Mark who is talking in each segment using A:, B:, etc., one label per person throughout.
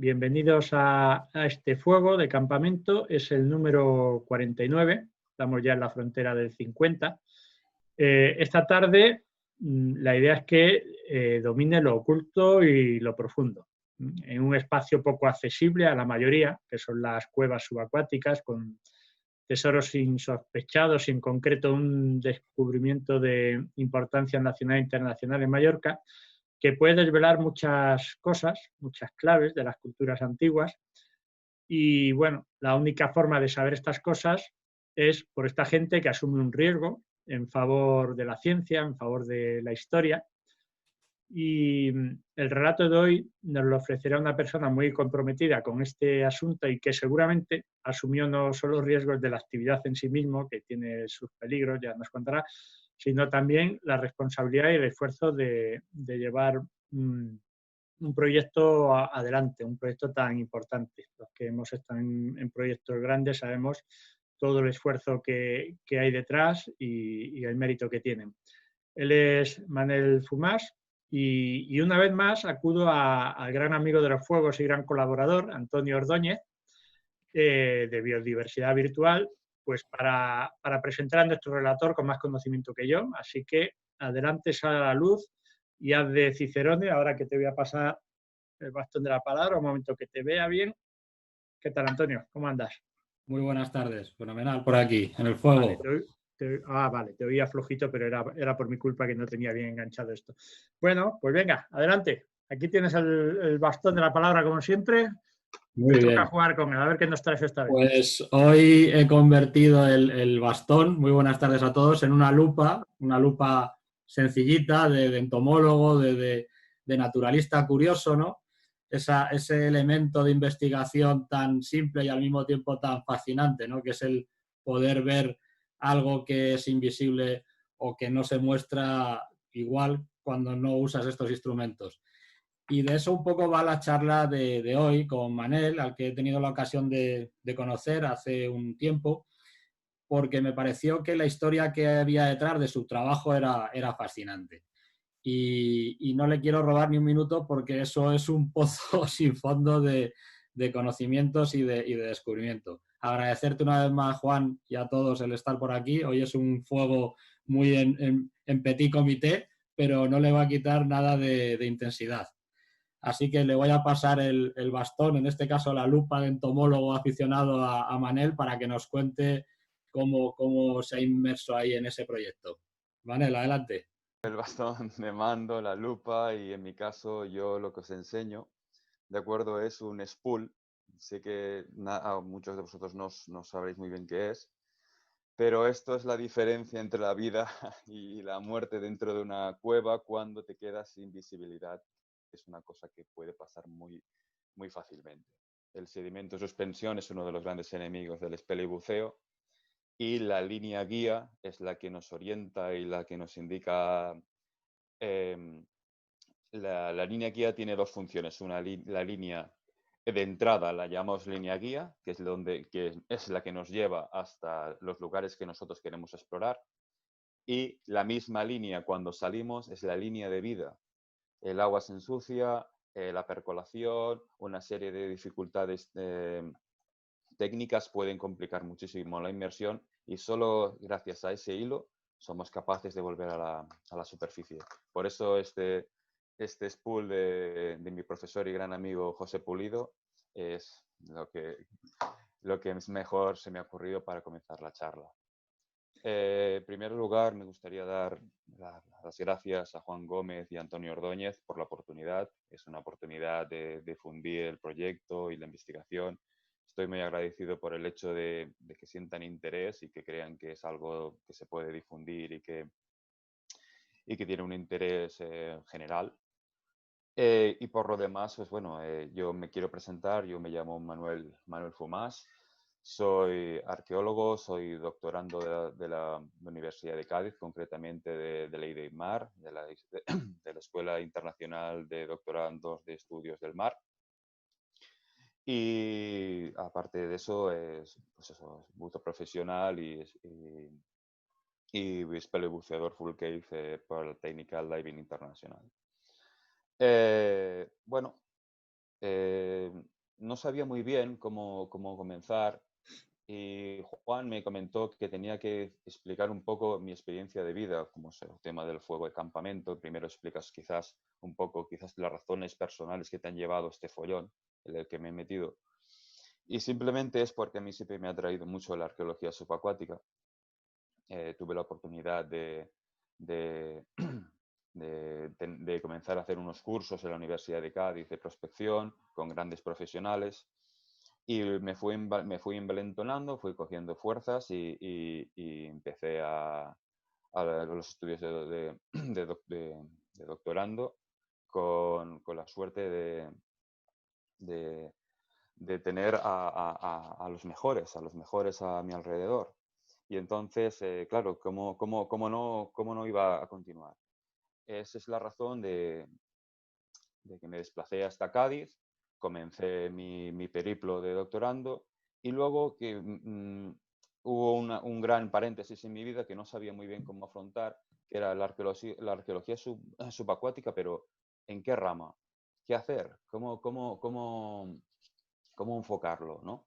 A: Bienvenidos a este fuego de campamento. Es el número 49, estamos ya en la frontera del 50. Esta tarde la idea es que domine lo oculto y lo profundo, en un espacio poco accesible a la mayoría, que son las cuevas subacuáticas, con tesoros insospechados y en concreto un descubrimiento de importancia nacional e internacional en Mallorca, que puede desvelar muchas cosas, muchas claves de las culturas antiguas. Y bueno, la única forma de saber estas cosas es por esta gente que asume un riesgo en favor de la ciencia, en favor de la historia. Y el relato de hoy nos lo ofrecerá una persona muy comprometida con este asunto y que seguramente asumió no solo riesgos de la actividad en sí mismo, que tiene sus peligros, ya nos contará, sino también la responsabilidad y el esfuerzo de llevar un proyecto adelante, un proyecto tan importante. Los que hemos estado en proyectos grandes sabemos todo el esfuerzo que hay detrás y el mérito que tienen. Él es Manel Fumás y una vez más acudo al gran amigo de los fuegos y gran colaborador, Antonio Ordóñez, de Biodiversidad Virtual, pues para presentar a nuestro relator con más conocimiento que yo. Así que adelante, sale a la luz y haz de Cicerone, ahora que te voy a pasar el bastón de la palabra, un momento que te vea bien. ¿Qué tal, Antonio? ¿Cómo andas?
B: Muy buenas tardes, fenomenal por aquí, en el
A: Vale,
B: fuego.
A: vale, te oía flojito, pero era por mi culpa que no tenía bien enganchado esto. Bueno, pues venga, adelante. Aquí tienes el bastón de la palabra, como siempre. Te
B: Muy
A: toca
B: bien.
A: jugar con él, a ver qué nos traes esta vez.
B: Pues hoy he convertido el bastón, muy buenas tardes a todos, en una lupa sencillita de entomólogo, de naturalista curioso, ¿no? Ese elemento de investigación tan simple y al mismo tiempo tan fascinante, ¿no? Que es el poder ver algo que es invisible o que no se muestra igual cuando no usas estos instrumentos. Y de eso un poco va la charla de hoy con Manel, al que he tenido la ocasión de conocer hace un tiempo, porque me pareció que la historia que había detrás de su trabajo era fascinante. Y no le quiero robar ni un minuto porque eso es un pozo sin fondo de conocimientos y de descubrimiento. Agradecerte una vez más, Juan, y a todos el estar por aquí. Hoy es un fuego muy en petit comité, pero no le va a quitar nada de intensidad. Así que le voy a pasar el bastón, en este caso la lupa de entomólogo aficionado a Manel, para que nos cuente cómo se ha inmerso ahí en ese proyecto. Manel, adelante.
C: El bastón de mando, la lupa y en mi caso yo lo que os enseño, de acuerdo, es un spool. Sé que muchos de vosotros no sabréis muy bien qué es, pero esto es la diferencia entre la vida y la muerte dentro de una cueva cuando te quedas sin visibilidad. Es una cosa que puede pasar muy, muy fácilmente. El sedimento de suspensión es uno de los grandes enemigos del espeleobuceo y la línea guía es la que nos orienta y la que nos indica. La línea guía tiene dos funciones. La línea de entrada la llamamos línea guía, que es la que nos lleva hasta los lugares que nosotros queremos explorar. Y la misma línea cuando salimos es la línea de vida. El agua se ensucia, la percolación, una serie de dificultades técnicas pueden complicar muchísimo la inmersión y solo gracias a ese hilo somos capaces de volver a la superficie. Por eso este spool de mi profesor y gran amigo José Pulido es lo que mejor se me ha ocurrido para comenzar la charla. En primer lugar, me gustaría dar las gracias a Juan Gómez y a Antonio Ordóñez por la oportunidad. Es una oportunidad de difundir el proyecto y la investigación. Estoy muy agradecido por el hecho de que sientan interés y que crean que es algo que se puede difundir y que tiene un interés general. Y por lo demás, pues bueno, yo me quiero presentar. Yo me llamo Manuel Fumás. Soy arqueólogo, soy doctorando de la Universidad de Cádiz, concretamente de Lleida y Mar, de la Escuela Internacional de Doctorandos de Estudios del Mar. Y aparte de eso, pues eso, es buzo profesional y espeleobuceador full cave por la Technical Diving International. Bueno, no sabía muy bien cómo comenzar y Juan me comentó que tenía que explicar un poco mi experiencia de vida, como es el tema del fuego de campamento. Primero explicas quizás un poco, quizás las razones personales que te han llevado a este follón en el que me he metido. Y simplemente es porque a mí siempre me ha atraído mucho la arqueología subacuática. Tuve la oportunidad de, de comenzar a hacer unos cursos en la Universidad de Cádiz de prospección con grandes profesionales y me fui envalentonando, fui cogiendo fuerzas y empecé a los estudios de doctorando con la suerte de, de tener a los mejores a mi alrededor. Y entonces, claro, ¿cómo no iba a continuar? Esa es la razón de que me desplacé hasta Cádiz, comencé mi periplo de doctorando y luego que hubo un gran paréntesis en mi vida que no sabía muy bien cómo afrontar, que era la arqueología subacuática, pero ¿en qué rama? ¿Qué hacer? ¿Cómo enfocarlo? ¿No?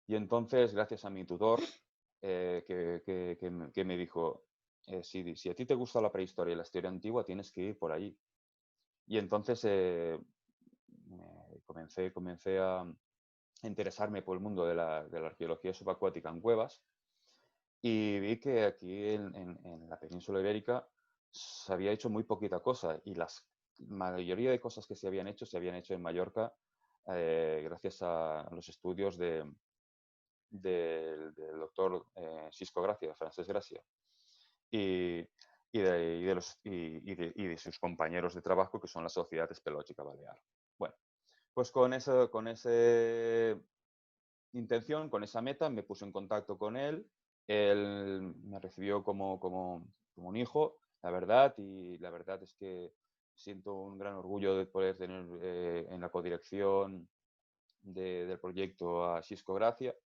C: Y entonces, gracias a mi tutor, que me dijo, si a ti te gusta la prehistoria y la historia antigua, tienes que ir por allí. Y entonces comencé a interesarme por el mundo de la arqueología subacuática en cuevas y vi que aquí en la península ibérica se había hecho muy poquita cosa y la mayoría de cosas que se habían hecho en Mallorca gracias a los estudios del doctor Xisco Gracia, Francesc Gracia, y, y de sus compañeros de trabajo, que son la Sociedad Espelògica Balear. Bueno, pues con esa intención, con esa meta, me puse en contacto con él. Él me recibió como un hijo, la verdad, y la verdad es que siento un gran orgullo de poder tener en la codirección del proyecto a Xisco Gracia.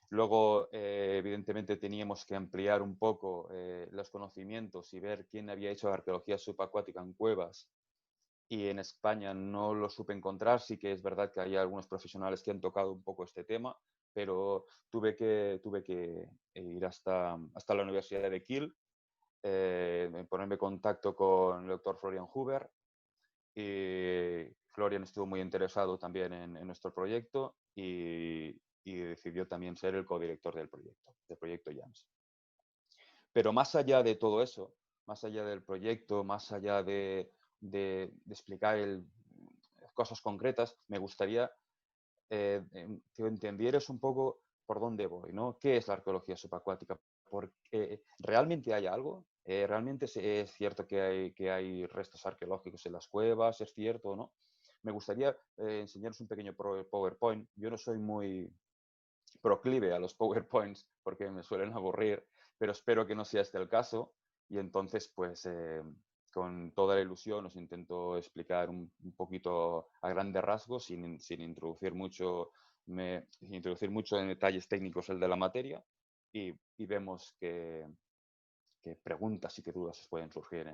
C: Luego, evidentemente, teníamos que ampliar un poco los conocimientos y ver quién había hecho arqueología subacuática en cuevas. Y en España no lo supe encontrar. Sí que es verdad que hay algunos profesionales que han tocado un poco este tema, pero tuve que ir hasta la Universidad de Kiel, ponerme en contacto con el doctor Florian Huber. Y Florian estuvo muy interesado también en nuestro proyecto y decidió también ser el codirector del proyecto JAMS. Pero más allá de todo eso, más allá del proyecto, más allá de explicar cosas concretas, me gustaría que entendieras un poco por dónde voy, ¿no? ¿Qué es la arqueología subacuática? Porque realmente hay algo, realmente es cierto que hay restos arqueológicos en las cuevas, es cierto, ¿no? Me gustaría enseñaros un pequeño PowerPoint. Yo no soy muy proclive a los PowerPoints porque me suelen aburrir, pero espero que no sea este el caso. Y entonces, pues, con toda la ilusión os intento explicar un poquito a grandes rasgos sin introducir mucho en detalles técnicos el de la materia y vemos qué preguntas y qué dudas os pueden surgir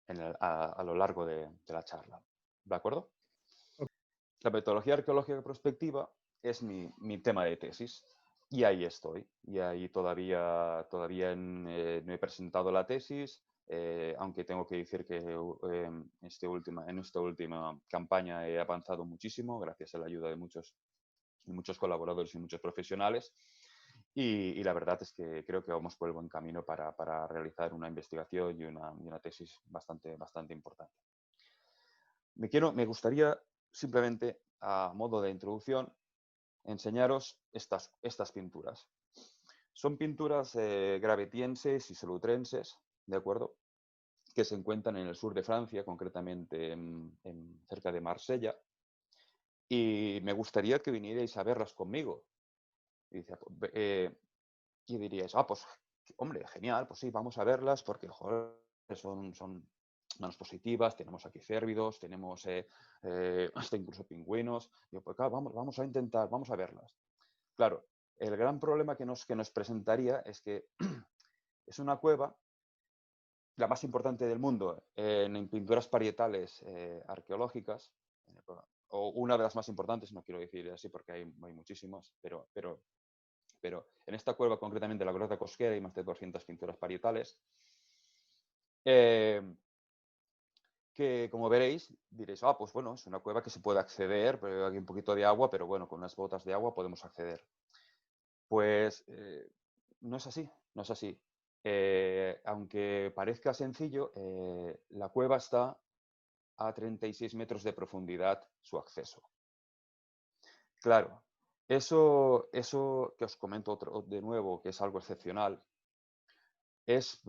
C: a lo largo de la charla. ¿De acuerdo? La metodología arqueológica prospectiva es mi tema de tesis y ahí estoy. Y ahí todavía no he presentado la tesis, aunque tengo que decir que en esta última campaña he avanzado muchísimo gracias a la ayuda de muchos colaboradores y muchos profesionales. Y la verdad es que creo que vamos por el buen camino para realizar una investigación y una tesis bastante importante. Me gustaría simplemente, a modo de introducción, enseñaros estas pinturas. Son pinturas gravetienses y solutrenses, ¿de acuerdo? Que se encuentran en el sur de Francia, concretamente cerca de Marsella. Y me gustaría que vinierais a verlas conmigo. Y diríais, pues, hombre, genial, pues sí, vamos a verlas porque, joder, son manos positivas, tenemos aquí cérvidos, tenemos hasta incluso pingüinos. Digo, pues claro, vamos a intentar, vamos a verlas. Claro, el gran problema que nos presentaría es que es una cueva, la más importante del mundo en pinturas parietales arqueológicas, o una de las más importantes, no quiero decir así porque hay muchísimas, pero en esta cueva, concretamente la Grota Cosquera, hay más de 200 pinturas parietales, que como veréis, diréis, pues bueno, es una cueva que se puede acceder, pero hay un poquito de agua, pero bueno, con unas botas de agua podemos acceder. Pues no es así, no es así. Aunque parezca sencillo, la cueva está a 36 metros de profundidad su acceso. Claro, eso que os comento de nuevo, que es algo excepcional, es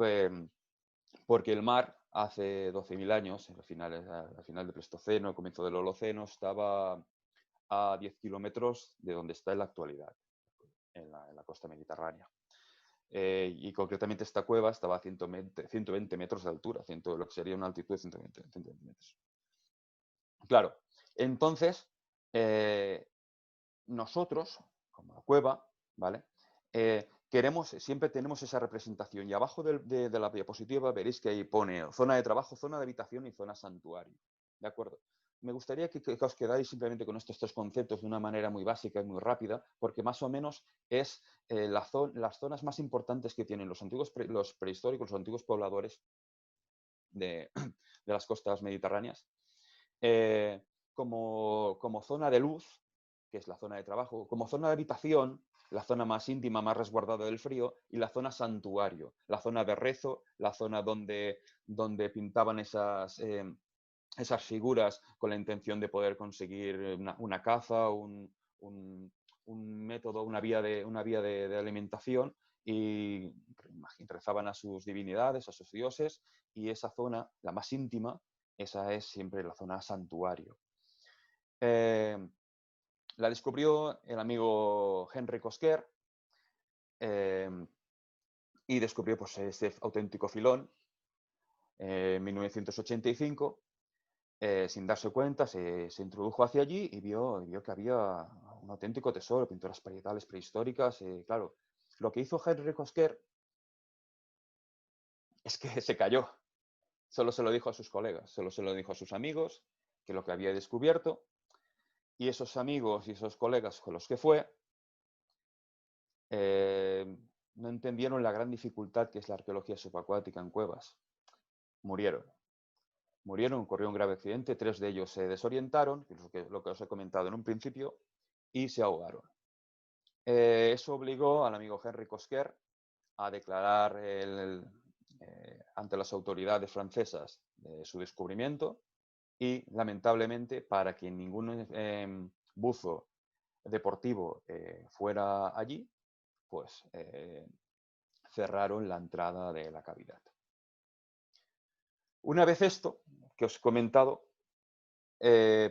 C: porque el mar hace 12.000 años, al final del Pleistoceno, al comienzo del Holoceno, estaba a 10 kilómetros de donde está en la actualidad, en la costa mediterránea. Y concretamente esta cueva estaba a 120 metros de altura, lo que sería una altitud de 120 metros. Claro, entonces, nosotros, como la cueva, ¿vale? Siempre tenemos esa representación. Y abajo de la diapositiva veréis que ahí pone zona de trabajo, zona de habitación y zona santuario. ¿De acuerdo? Me gustaría que os quedáis simplemente con estos tres conceptos de una manera muy básica y muy rápida, porque más o menos es las zonas más importantes que tienen los prehistóricos, los antiguos pobladores de las costas mediterráneas. Como zona de luz, que es la zona de trabajo, como zona de habitación, la zona más íntima, más resguardada del frío, y la zona santuario, la zona de rezo, la zona donde pintaban esas figuras con la intención de poder conseguir una caza, un método, una vía de alimentación, y rezaban a sus divinidades, a sus dioses, y esa zona, la más íntima, esa es siempre la zona santuario. La descubrió el amigo Henry Cosquer y descubrió pues, este auténtico filón en 1985. Sin darse cuenta, se introdujo hacia allí y vio que había un auténtico tesoro, pinturas parietales prehistóricas. Claro, lo que hizo Henry Cosquer es que se cayó. Solo se lo dijo a sus colegas, solo se lo dijo a sus amigos, que lo que había descubierto. Y esos amigos y esos colegas con los que fue, no entendieron la gran dificultad que es la arqueología subacuática en cuevas. Murieron, ocurrió un grave accidente, 3 de ellos se desorientaron, que es lo que os he comentado en un principio, y se ahogaron. Eso obligó al amigo Henry Cosquer a declarar ante las autoridades francesas su descubrimiento y, lamentablemente, para que ningún buzo deportivo fuera allí, pues cerraron la entrada de la cavidad. Una vez esto que os he comentado,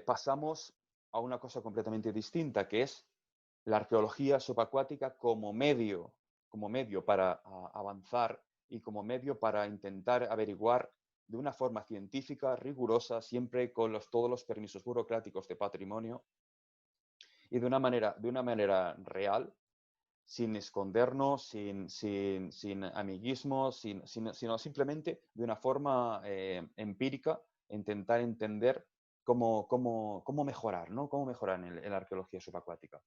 C: pasamos a una cosa completamente distinta, que es la arqueología subacuática como medio para avanzar y como medio para intentar averiguar de una forma científica, rigurosa, siempre con todos los permisos burocráticos de patrimonio y de una manera real, sin escondernos, sin amiguismo, sino simplemente de una forma empírica, intentar entender cómo mejorar, ¿no? Cómo mejorar en la arqueología subacuática.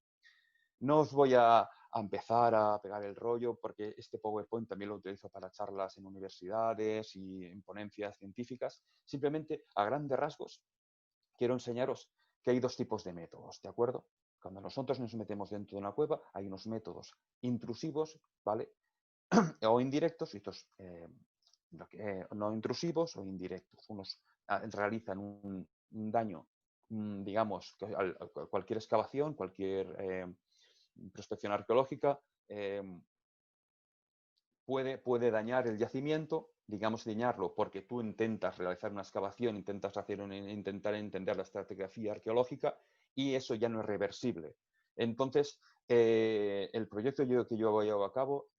C: No os voy a empezar a pegar el rollo porque este PowerPoint también lo utilizo para charlas en universidades y en ponencias científicas. Simplemente, a grandes rasgos, quiero enseñaros que hay 2 tipos de métodos, ¿de acuerdo? Cuando nosotros nos metemos dentro de una cueva, hay unos métodos intrusivos, ¿vale? O indirectos, y estos no intrusivos o indirectos. Unos realizan un daño, digamos, cualquier excavación, cualquier prospección arqueológica puede dañar el yacimiento, digamos dañarlo porque tú intentas realizar una excavación, intentar entender la estratigrafía arqueológica y eso ya no es reversible. Entonces, el proyecto que yo voy a cabo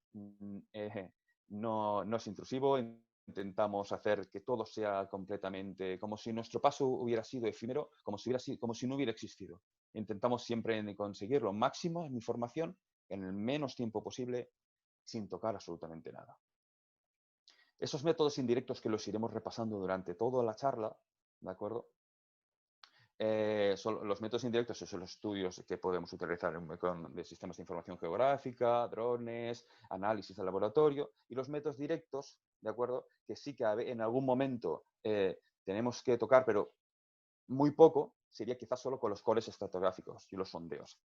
C: no es intrusivo. Intentamos hacer que todo sea completamente como si nuestro paso hubiera sido efímero, como si no hubiera existido. Intentamos siempre conseguir lo máximo en mi formación en el menos tiempo posible, sin tocar absolutamente nada. Esos métodos indirectos que los iremos repasando durante toda la charla, ¿de acuerdo? Los métodos indirectos son los estudios que podemos utilizar de sistemas de información geográfica, drones, análisis de laboratorio, y los métodos directos, ¿de acuerdo? Que sí que en algún momento tenemos que tocar, pero muy poco, sería quizás solo con los cores estratigráficos y los sondeos.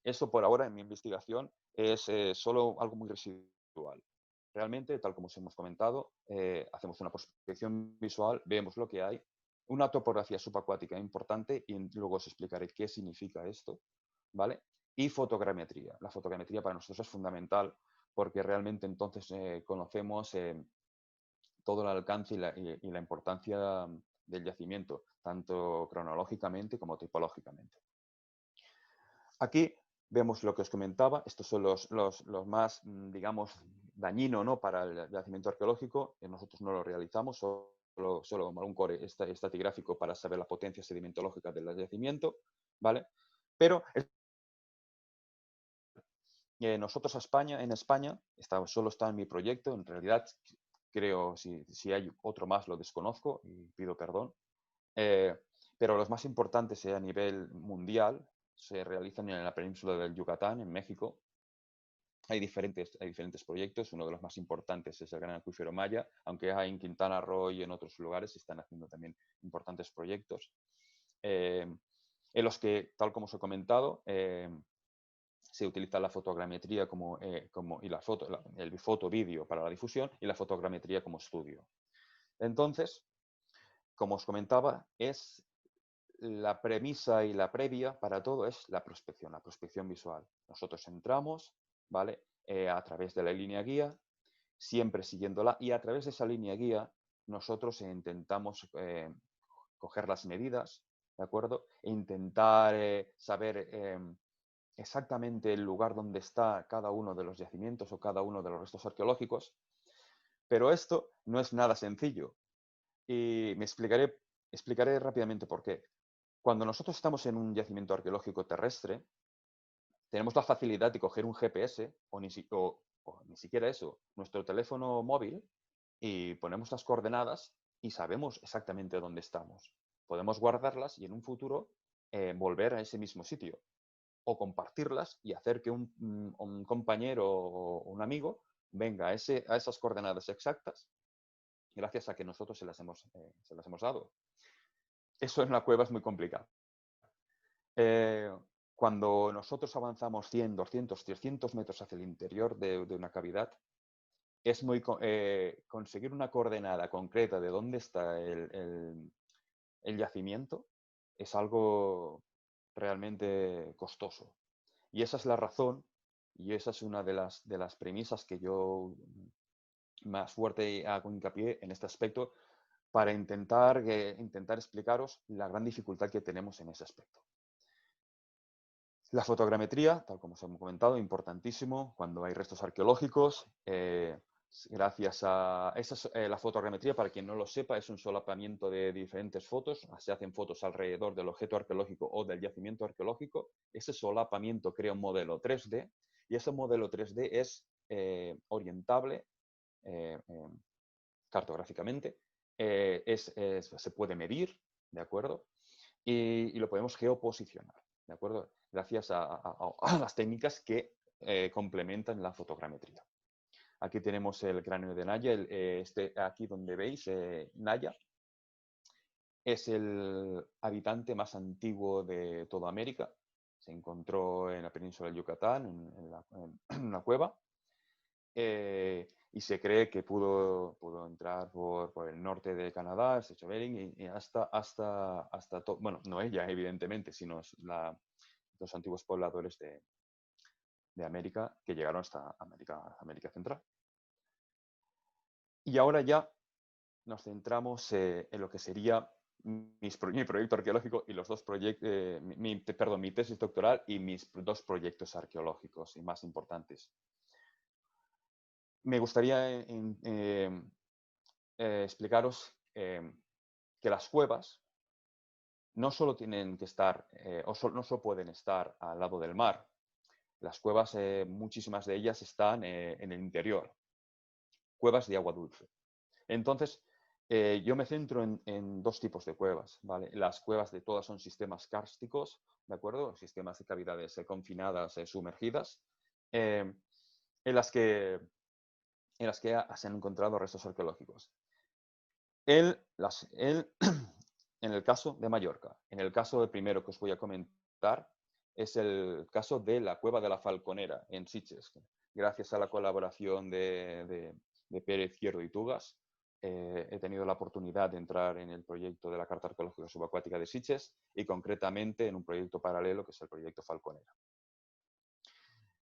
C: Eso por ahora en mi investigación es solo algo muy residual. Realmente, tal como os hemos comentado, hacemos una prospección visual, vemos lo que hay, una topografía subacuática importante y luego os explicaré qué significa esto, ¿vale? Y fotogrametría. La fotogrametría para nosotros es fundamental porque realmente entonces conocemos todo el alcance y la importancia del yacimiento, tanto cronológicamente como tipológicamente. Aquí vemos lo que os comentaba, estos son los más, digamos, dañinos, ¿no?, para el yacimiento arqueológico. Nosotros no lo realizamos, solo un core estratigráfico para saber la potencia sedimentológica del yacimiento, ¿vale? Pero nosotros en España, solo está en mi proyecto, en realidad creo, si hay otro más lo desconozco y pido perdón, pero los más importantes a nivel mundial se realizan en la península del Yucatán, en México. Hay diferentes proyectos, uno de los más importantes es el Gran Acuífero Maya, aunque hay en Quintana Roo y en otros lugares se están haciendo también importantes proyectos, en los que, tal como os he comentado, se utiliza la fotogrametría y el foto-vídeo para la difusión y la fotogrametría como estudio. Entonces, como os comentaba, es la premisa y la previa para todo es la prospección visual. Nosotros entramos, ¿vale? A través de la línea guía, siempre siguiéndola, y a través de esa línea guía nosotros intentamos coger las medidas, ¿de acuerdo? E intentar saber exactamente el lugar donde está cada uno de los yacimientos o cada uno de los restos arqueológicos, pero esto no es nada sencillo y explicaré rápidamente por qué. Cuando nosotros estamos en un yacimiento arqueológico terrestre, tenemos la facilidad de coger un GPS o ni siquiera eso, nuestro teléfono móvil, y ponemos las coordenadas y sabemos exactamente dónde estamos. Podemos guardarlas y en un futuro volver a ese mismo sitio o compartirlas y hacer que un compañero o un amigo venga a esas coordenadas exactas gracias a que nosotros se las hemos dado. Eso en la cueva es muy complicado. Cuando nosotros avanzamos 100, 200, 300 metros hacia el interior de una cavidad, es conseguir una coordenada concreta de dónde está el yacimiento es algo realmente costoso. Y esa es la razón, y esa es una de las premisas que yo más fuerte hago hincapié en este aspecto para intentar explicaros la gran dificultad que tenemos en ese aspecto. La fotogrametría, tal como os hemos comentado, importantísimo cuando hay restos arqueológicos. Gracias a la fotogrametría, para quien no lo sepa, es un solapamiento de diferentes fotos. Se hacen fotos alrededor del objeto arqueológico o del yacimiento arqueológico. Ese solapamiento crea un modelo 3D y ese modelo 3D es orientable cartográficamente. Se puede medir, ¿de acuerdo? Y lo podemos geoposicionar, ¿de acuerdo? Gracias a las técnicas que complementan la fotogrametría. Aquí tenemos el cráneo de Naya, aquí donde veis, Naya es el habitante más antiguo de toda América. Se encontró en la península del Yucatán, en una cueva, y se cree que pudo entrar por el norte de Canadá, estrecho de Bering, y bueno, no ella, evidentemente, sino los antiguos pobladores de América que llegaron hasta América Central. Y ahora ya nos centramos en lo que sería mi proyecto arqueológico y los dos proyectos, mi tesis doctoral y mis dos proyectos arqueológicos y más importantes. Me gustaría explicaros que las cuevas no solo tienen que estar, no solo pueden estar al lado del mar. Las cuevas, muchísimas de ellas están en el interior, cuevas de agua dulce. Entonces, Yo me centro en dos tipos de cuevas, ¿vale? Las cuevas de todas son sistemas kársticos, ¿de acuerdo? Sistemas de cavidades confinadas, sumergidas, en las que se han encontrado restos arqueológicos. En el caso de Mallorca, en el caso del primero que os voy a comentar, es el caso de la Cueva de la Falconera, en Sitges. Gracias a la colaboración de Pere Izquierdo y Tugas, he tenido la oportunidad de entrar en el proyecto de la Carta Arqueológica Subacuática de Sitges y concretamente en un proyecto paralelo que es el proyecto Falconera.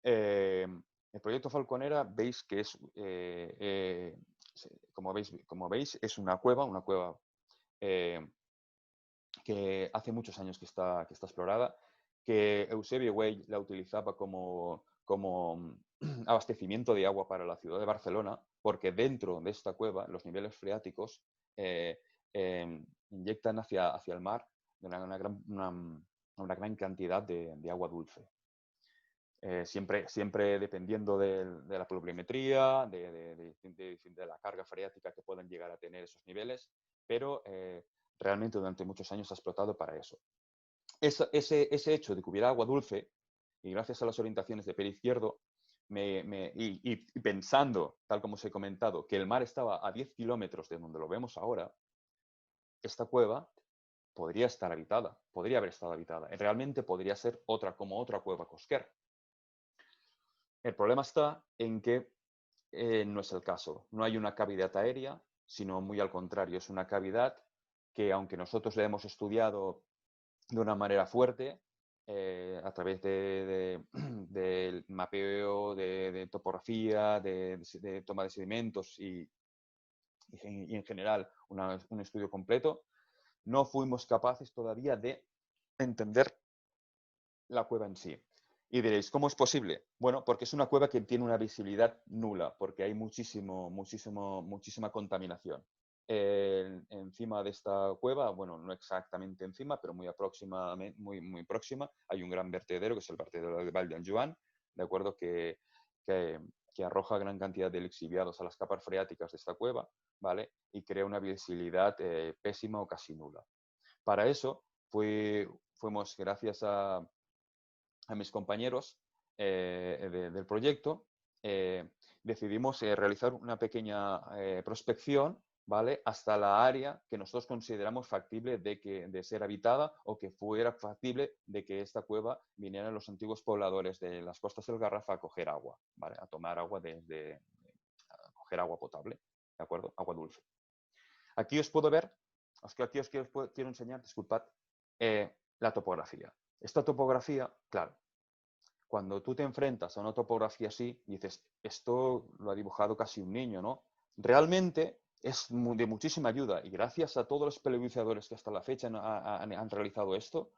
C: El proyecto Falconera veis que es, como veis, es una cueva que hace muchos años que está explorada, que Eusebio Güell la utilizaba como abastecimiento de agua para la ciudad de Barcelona, porque dentro de esta cueva los niveles freáticos inyectan hacia el mar una gran cantidad de agua dulce. Siempre dependiendo de la pluviometría, de la carga freática que puedan llegar a tener esos niveles, pero realmente durante muchos años ha explotado para eso. Ese hecho de que hubiera agua dulce, y gracias a las orientaciones de Pere Izquierdo, y pensando, tal como os he comentado, que el mar estaba a 10 kilómetros de donde lo vemos ahora, esta cueva podría estar habitada, podría haber estado habitada. Realmente podría ser como otra cueva Cosquer. El problema está en que no es el caso. No hay una cavidad aérea, sino muy al contrario. Es una cavidad que, aunque nosotros la hemos estudiado de una manera fuerte, a través del mapeo, de topografía, de toma de sedimentos y en general un estudio completo, no fuimos capaces todavía de entender la cueva en sí. Y diréis, ¿cómo es posible? Bueno, porque es una cueva que tiene una visibilidad nula, porque hay muchísima contaminación. Encima de esta cueva, bueno, no exactamente encima, pero muy próxima, hay un gran vertedero, que es el vertedero del Val de Joan, ¿de acuerdo? Que arroja gran cantidad de lixiviados a las capas freáticas de esta cueva, ¿vale? Y crea una visibilidad pésima o casi nula. Para eso fuimos, gracias a mis compañeros del proyecto, decidimos realizar una pequeña prospección, ¿vale? Hasta la área que nosotros consideramos factible de ser habitada o que fuera factible de que esta cueva vinieran los antiguos pobladores de las costas del Garraf a coger agua, ¿vale? A tomar agua a coger agua potable, ¿de acuerdo? Agua dulce. Aquí os puedo ver, aquí os quiero enseñar, disculpad, la topografía. Esta topografía, claro, cuando tú te enfrentas a una topografía así, dices, esto lo ha dibujado casi un niño, ¿no? Realmente es de muchísima ayuda y gracias a todos los paleobuceadores que hasta la fecha han realizado esto,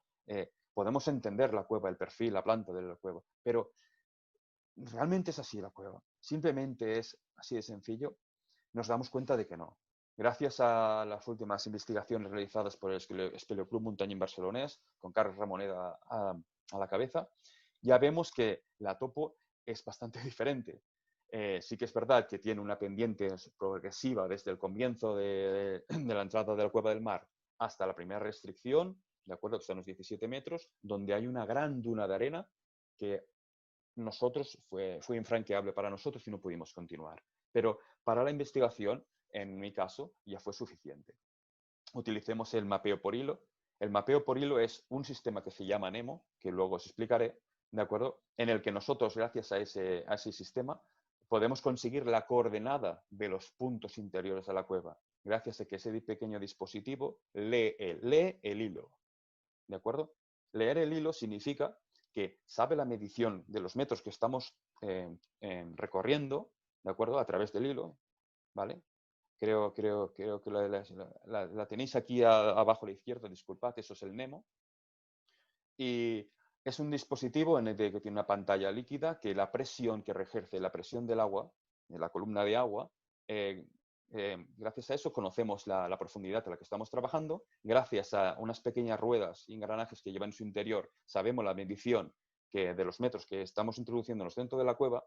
C: podemos entender la cueva, el perfil, la planta de la cueva. Pero realmente es así la cueva. Simplemente es así de sencillo. Nos damos cuenta de que no. Gracias a las últimas investigaciones realizadas por el Espeleoclub Muntanyín Barcelonés, con Carles Ramoneda a la cabeza, ya vemos que la topo es bastante diferente. Sí que es verdad que tiene una pendiente progresiva desde el comienzo de la entrada de la Cueva del Mar hasta la primera restricción, de acuerdo, que están los 17 metros, donde hay una gran duna de arena que fue infranqueable para nosotros y no pudimos continuar. Pero para la investigación, en mi caso, ya fue suficiente. Utilicemos el mapeo por hilo. El mapeo por hilo es un sistema que se llama NEMO, que luego os explicaré, ¿de acuerdo? En el que nosotros, gracias a ese sistema, podemos conseguir la coordenada de los puntos interiores de la cueva, gracias a que ese pequeño dispositivo lee el hilo, ¿de acuerdo? Leer el hilo significa que sabe la medición de los metros que estamos recorriendo, ¿de acuerdo? A través del hilo, ¿vale? Creo que la tenéis aquí abajo a la izquierda, disculpad, eso es el NEMO. Y es un dispositivo en el que tiene una pantalla líquida que la presión que ejerce, la presión del agua, de la columna de agua, gracias a eso conocemos la profundidad a la que estamos trabajando. Gracias a unas pequeñas ruedas y engranajes que llevan en su interior, sabemos la medición de los metros que estamos introduciéndonos dentro de la cueva,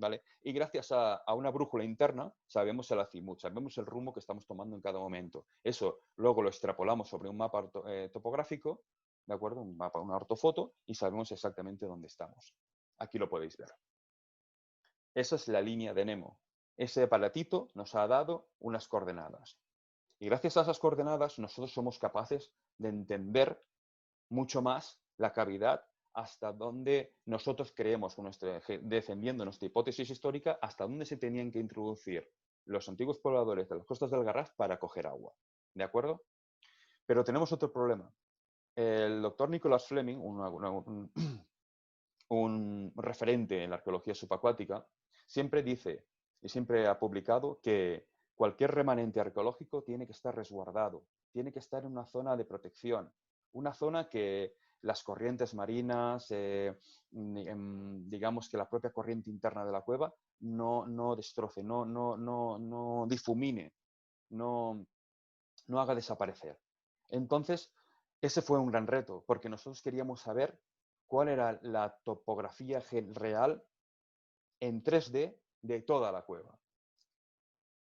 C: ¿vale? Y gracias a una brújula interna sabemos el azimut, sabemos el rumbo que estamos tomando en cada momento. Eso luego lo extrapolamos sobre un mapa topográfico, ¿de acuerdo? Un mapa, una ortofoto, y sabemos exactamente dónde estamos. Aquí lo podéis ver. Esa es la línea de Nemo. Ese aparatito nos ha dado unas coordenadas. Y gracias a esas coordenadas nosotros somos capaces de entender mucho más la cavidad hasta donde nosotros creemos, defendiendo nuestra hipótesis histórica, hasta dónde se tenían que introducir los antiguos pobladores de las costas del Garraf para coger agua. ¿De acuerdo? Pero tenemos otro problema. El doctor Nicholas Fleming, un referente en la arqueología subacuática, siempre dice y siempre ha publicado que cualquier remanente arqueológico tiene que estar resguardado, tiene que estar en una zona de protección, una zona que las corrientes marinas, digamos que la propia corriente interna de la cueva no destroce, no difumine, no haga desaparecer. Entonces, ese fue un gran reto, porque nosotros queríamos saber cuál era la topografía real en 3D de toda la cueva.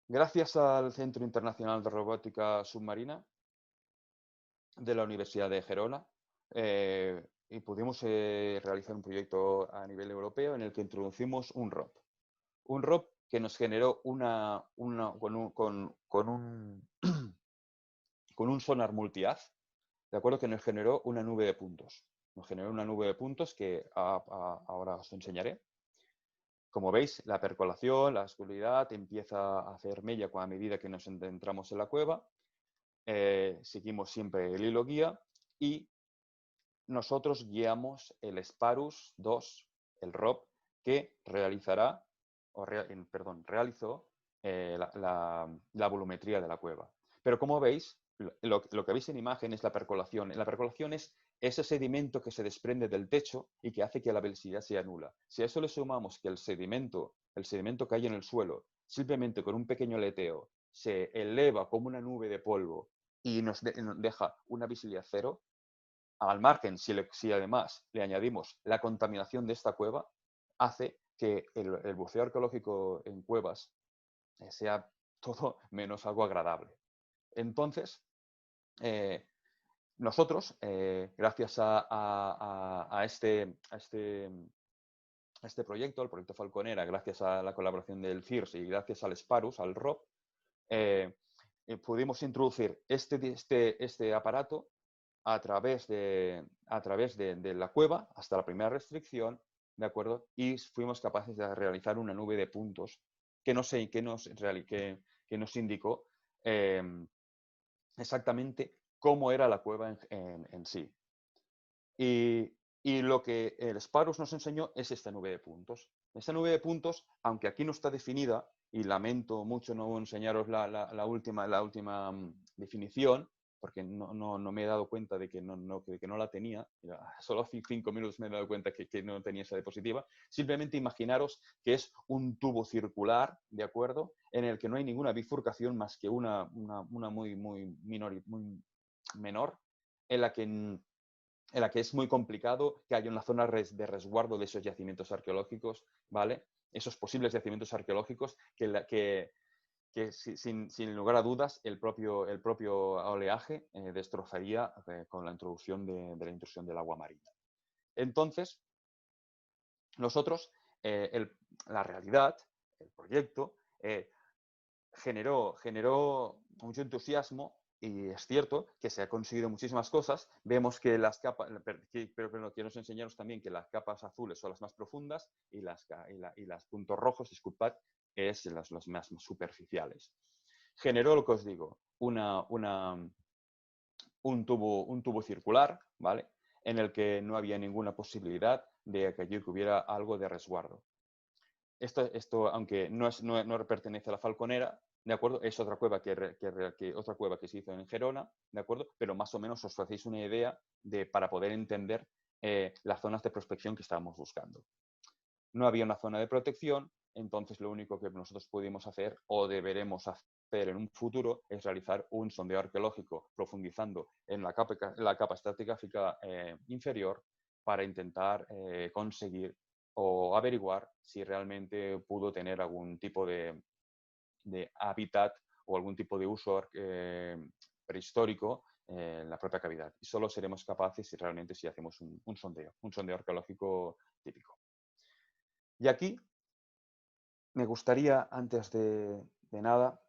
C: Gracias al Centro Internacional de Robótica Submarina de la Universidad de Gerona, y pudimos realizar un proyecto a nivel europeo en el que introducimos un ROP. Un ROP que nos generó con un sonar multihaz, de acuerdo, que nos generó una nube de puntos. Nos generó una nube de puntos que ahora os enseñaré. Como veis, la percolación, la oscuridad empieza a hacer mella a medida que nos adentramos en la cueva. Seguimos siempre el hilo guía y nosotros guiamos el Sparus 2, el ROP, que realizó la volumetría de la cueva. Pero como veis, lo que veis en imagen es la percolación. La percolación es ese sedimento que se desprende del techo y que hace que la velocidad sea nula. Si a eso le sumamos que el sedimento que hay en el suelo, simplemente con un pequeño aleteo, se eleva como una nube de polvo y nos deja una visibilidad cero, al margen, si además le añadimos la contaminación de esta cueva, hace que el buceo arqueológico en cuevas sea todo menos algo agradable. Entonces, nosotros, gracias a este proyecto, el proyecto Falconera, gracias a la colaboración del CIRS y gracias al Sparus, al ROP, pudimos introducir este aparato a través de la cueva hasta la primera restricción, ¿de acuerdo? Y fuimos capaces de realizar una nube de puntos que nos indicó exactamente cómo era la cueva en sí. Y lo que el Sparus nos enseñó es esta nube de puntos. Esta nube de puntos, aunque aquí no está definida, y lamento mucho no enseñaros la última definición, porque no me he dado cuenta de que no la tenía, solo hace 5 minutos me he dado cuenta que no tenía esa diapositiva. Simplemente imaginaros que es un tubo circular, ¿de acuerdo?, en el que no hay ninguna bifurcación más que una muy menor, en la que es muy complicado que haya una zona de resguardo de esos yacimientos arqueológicos, ¿vale? Esos posibles yacimientos arqueológicos que sin lugar a dudas el propio oleaje destrozaría con la introducción de la intrusión del agua marina. Entonces, nosotros, la realidad, el proyecto, generó mucho entusiasmo. Y es cierto que se ha conseguido muchísimas cosas. Vemos que las capas, pero quiero enseñaros también que las capas azules son las más profundas y las puntos rojos, disculpad, es las más superficiales. Generó, lo que os digo, un tubo circular, ¿vale?, en el que no había ninguna posibilidad de que allí hubiera algo de resguardo. Esto aunque no pertenece a la Falconera, ¿de acuerdo?, es otra cueva que se hizo en Gerona, ¿de acuerdo?, pero más o menos os hacéis una idea para poder entender las zonas de prospección que estábamos buscando. No había una zona de protección, entonces lo único que nosotros pudimos hacer o deberemos hacer en un futuro es realizar un sondeo arqueológico profundizando en la capa estratigráfica inferior para intentar conseguir o averiguar si realmente pudo tener algún tipo de hábitat o algún tipo de uso prehistórico en la propia cavidad. Y solo seremos capaces si realmente hacemos un sondeo arqueológico típico. Y aquí me gustaría, antes de nada,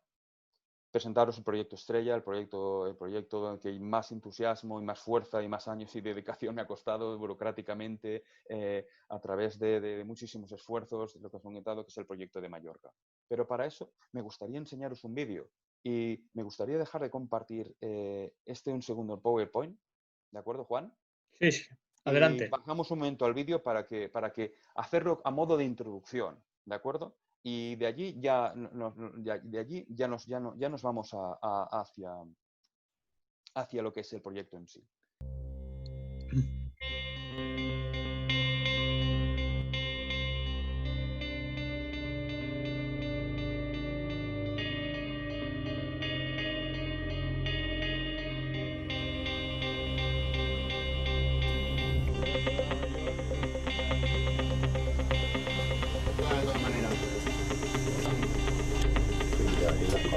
C: presentaros el proyecto estrella, el proyecto que más entusiasmo y más fuerza y más años y dedicación me ha costado burocráticamente a través de muchísimos esfuerzos, de lo que os he comentado, que es el proyecto de Mallorca. Pero para eso me gustaría enseñaros un vídeo y me gustaría dejar de compartir un segundo el PowerPoint, ¿de acuerdo, Juan?
A: Sí, sí. Adelante.
C: Y bajamos un momento al vídeo para que hacerlo a modo de introducción, ¿de acuerdo? Y de allí ya nos vamos hacia lo que es el proyecto en sí.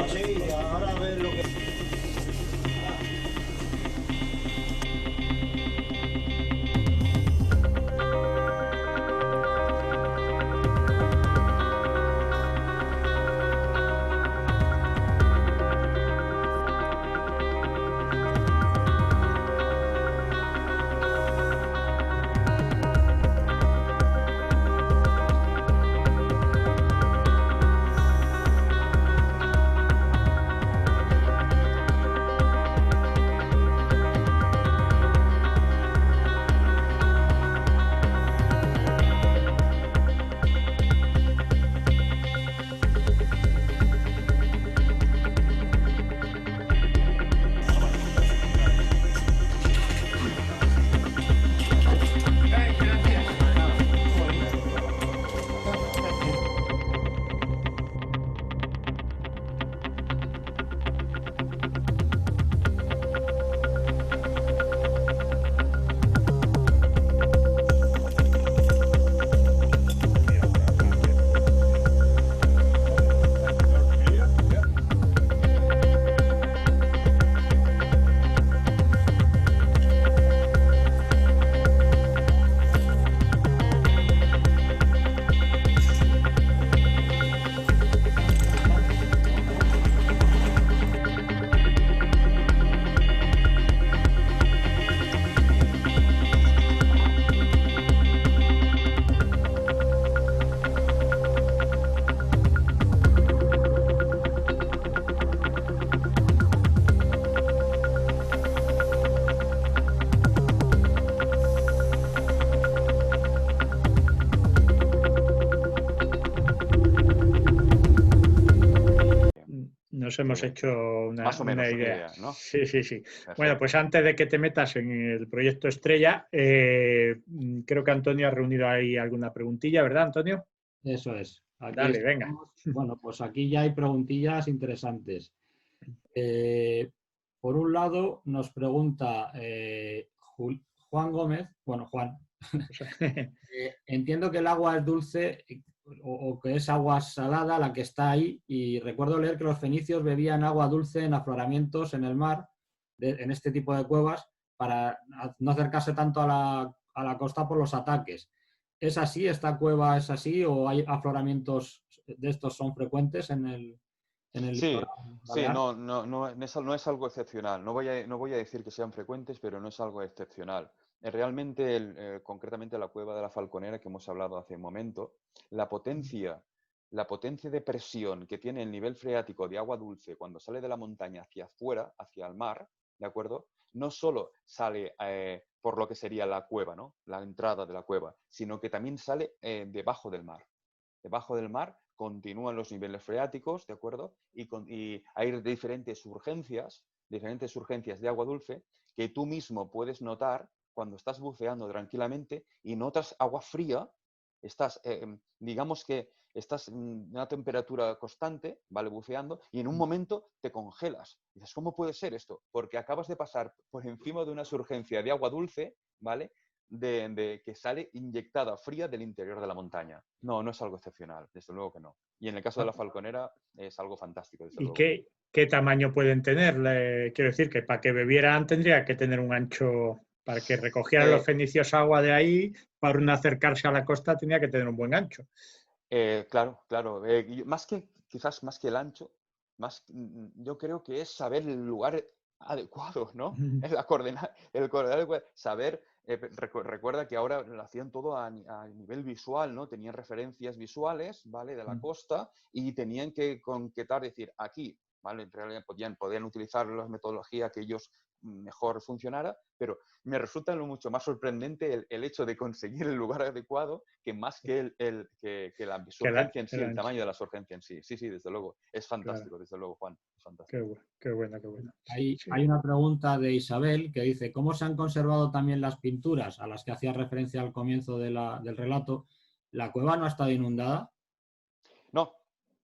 D: Sí, ahora a ver lo que...
A: Nos hemos hecho
C: más o menos
A: una idea,
C: ¿no?
A: Sí, sí, sí.
C: Perfecto.
A: Bueno, pues antes de que te metas en el proyecto Estrella, creo que Antonio ha reunido ahí alguna preguntilla, ¿verdad, Antonio?
B: Eso es. Aquí
A: Dale,
B: estamos.
A: venga.
B: Bueno, pues aquí ya hay preguntillas interesantes. Por un lado, nos pregunta Juan Gómez, bueno, Juan, entiendo que el agua es dulce o que es agua salada la que está ahí, y recuerdo leer que los fenicios bebían agua dulce en afloramientos en el mar, en este tipo de cuevas, para no acercarse tanto a la costa por los ataques. ¿Es así? ¿Esta cueva es así? ¿O hay afloramientos de estos son frecuentes en el
C: Sí,
B: litoral
C: sí,
B: balear?
C: no es algo excepcional. No voy a decir que sean frecuentes, pero no es algo excepcional. Realmente, concretamente la cueva de la Falconera, que hemos hablado hace un momento, la potencia de presión que tiene el nivel freático de agua dulce cuando sale de la montaña hacia afuera, hacia el mar, ¿de acuerdo? No solo sale por lo que sería la cueva, ¿no? La entrada de la cueva, sino que también sale debajo del mar. Debajo del mar continúan los niveles freáticos, ¿de acuerdo? Y hay diferentes urgencias de agua dulce que tú mismo puedes notar cuando estás buceando tranquilamente y notas agua fría, digamos que estás en una temperatura constante, ¿vale? Buceando, y en un momento te congelas. Y dices, ¿cómo puede ser esto? Porque acabas de pasar por encima de una surgencia de agua dulce, ¿vale? de que sale inyectada fría del interior de la montaña. No, no es algo excepcional, desde luego que no. Y en el caso de la falconera es algo fantástico, desde
A: ¿Y
C: luego.
A: qué tamaño pueden tener? Quiero decir que para que bebieran tendría que tener un ancho, para que recogieran los fenicios agua de ahí, para no acercarse a la costa tendría que tener un buen ancho.
C: Claro, claro. Quizás más que el ancho, yo creo que es saber el lugar adecuado, ¿no? La coordenada, el coordenado adecuado. Saber, recuerda que ahora lo hacían todo a nivel visual, ¿no? Tenían referencias visuales, ¿vale? De la costa y tenían que concretar, decir, aquí, ¿vale? En realidad podían utilizar la metodología que ellos mejor funcionara, pero me resulta mucho más sorprendente el hecho de conseguir el lugar adecuado que más que la surgencia en sí, el tamaño de la surgencia en sí. Sí, sí, desde luego. Es fantástico, claro. Desde luego, Juan. Es fantástico.
A: Qué buena.
B: Hay una pregunta de Isabel que dice, ¿cómo se han conservado también las pinturas a las que hacía referencia al comienzo del relato? ¿La cueva no ha estado inundada?
C: No.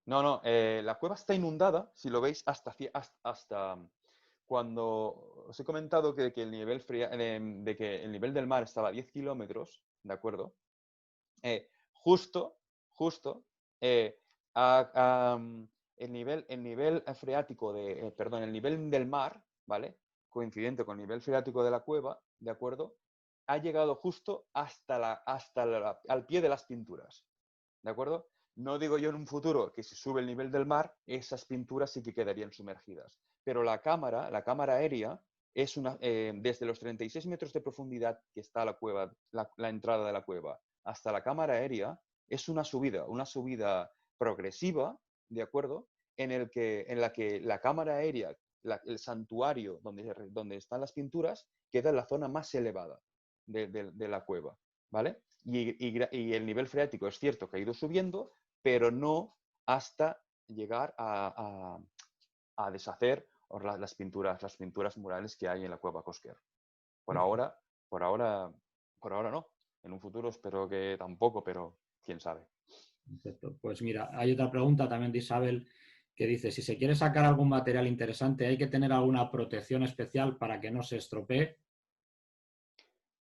C: La cueva está inundada, si lo veis, hasta cuando os he comentado que el nivel de que el nivel del mar estaba a 10 kilómetros, ¿de acuerdo? Justo, el nivel freático el nivel del mar, ¿vale? Coincidente con el nivel freático de la cueva, ¿de acuerdo? Ha llegado justo al pie de las pinturas, ¿de acuerdo? No digo yo en un futuro que si sube el nivel del mar, esas pinturas sí que quedarían sumergidas. Pero la cámara aérea, es desde los 36 metros de profundidad que está la cueva, la entrada de la cueva, hasta la cámara aérea, es una subida progresiva, ¿de acuerdo? En la que la cámara aérea, el santuario donde están las pinturas, queda en la zona más elevada de la cueva, ¿vale? Y el nivel freático es cierto que ha ido subiendo, pero no hasta llegar a deshacer las pinturas murales que hay en la cueva Cosquer. Por ahora no. En un futuro espero que tampoco, pero quién sabe.
B: Perfecto. Pues mira, hay otra pregunta también de Isabel que dice, si se quiere sacar algún material interesante, ¿hay que tener alguna protección especial para que no se estropee?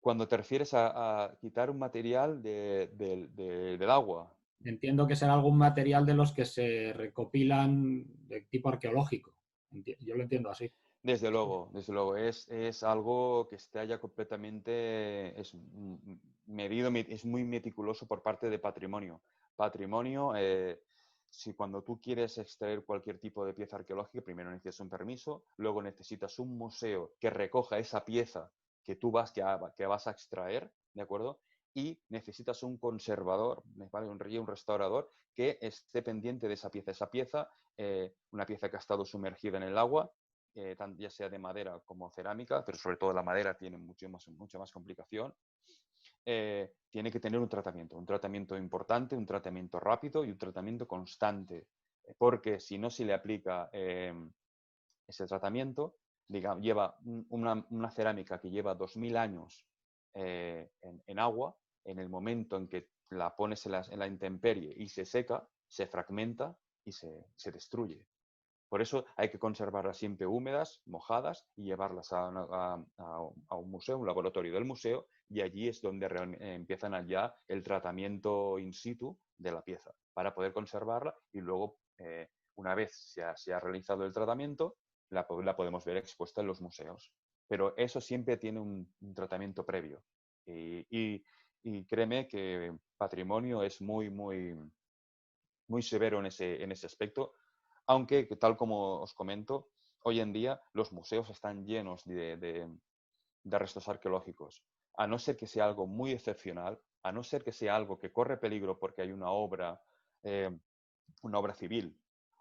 C: Cuando te refieres a quitar un material del agua.
B: Entiendo que será algún material de los que se recopilan de tipo arqueológico. Yo lo entiendo así.
C: Desde luego. Es algo que esté ya completamente medido, es muy meticuloso por parte de Patrimonio. Patrimonio, si cuando tú quieres extraer cualquier tipo de pieza arqueológica, primero necesitas un permiso, luego necesitas un museo que recoja esa pieza que tú que vas a extraer, ¿de acuerdo? Y necesitas un conservador, ¿vale? Un restaurador que esté pendiente de esa pieza. Esa pieza, una pieza que ha estado sumergida en el agua, ya sea de madera como cerámica, pero sobre todo la madera tiene mucha más complicación, tiene que tener un tratamiento importante, un tratamiento rápido y un tratamiento constante, porque si no se le aplica ese tratamiento, digamos, lleva una cerámica que lleva 2000 años en agua, en el momento en que la pones en la intemperie y se seca, se fragmenta y se destruye. Por eso hay que conservarlas siempre húmedas, mojadas y llevarlas a un museo, un laboratorio del museo, y allí es donde empiezan ya el tratamiento in situ de la pieza para poder conservarla y luego, una vez se ha realizado el tratamiento, la podemos ver expuesta en los museos. Pero eso siempre tiene un tratamiento previo. Y créeme que Patrimonio es muy, muy, muy severo en ese aspecto. Aunque, tal como os comento, hoy en día los museos están llenos de restos arqueológicos. A no ser que sea algo muy excepcional, a no ser que sea algo que corre peligro porque hay una obra civil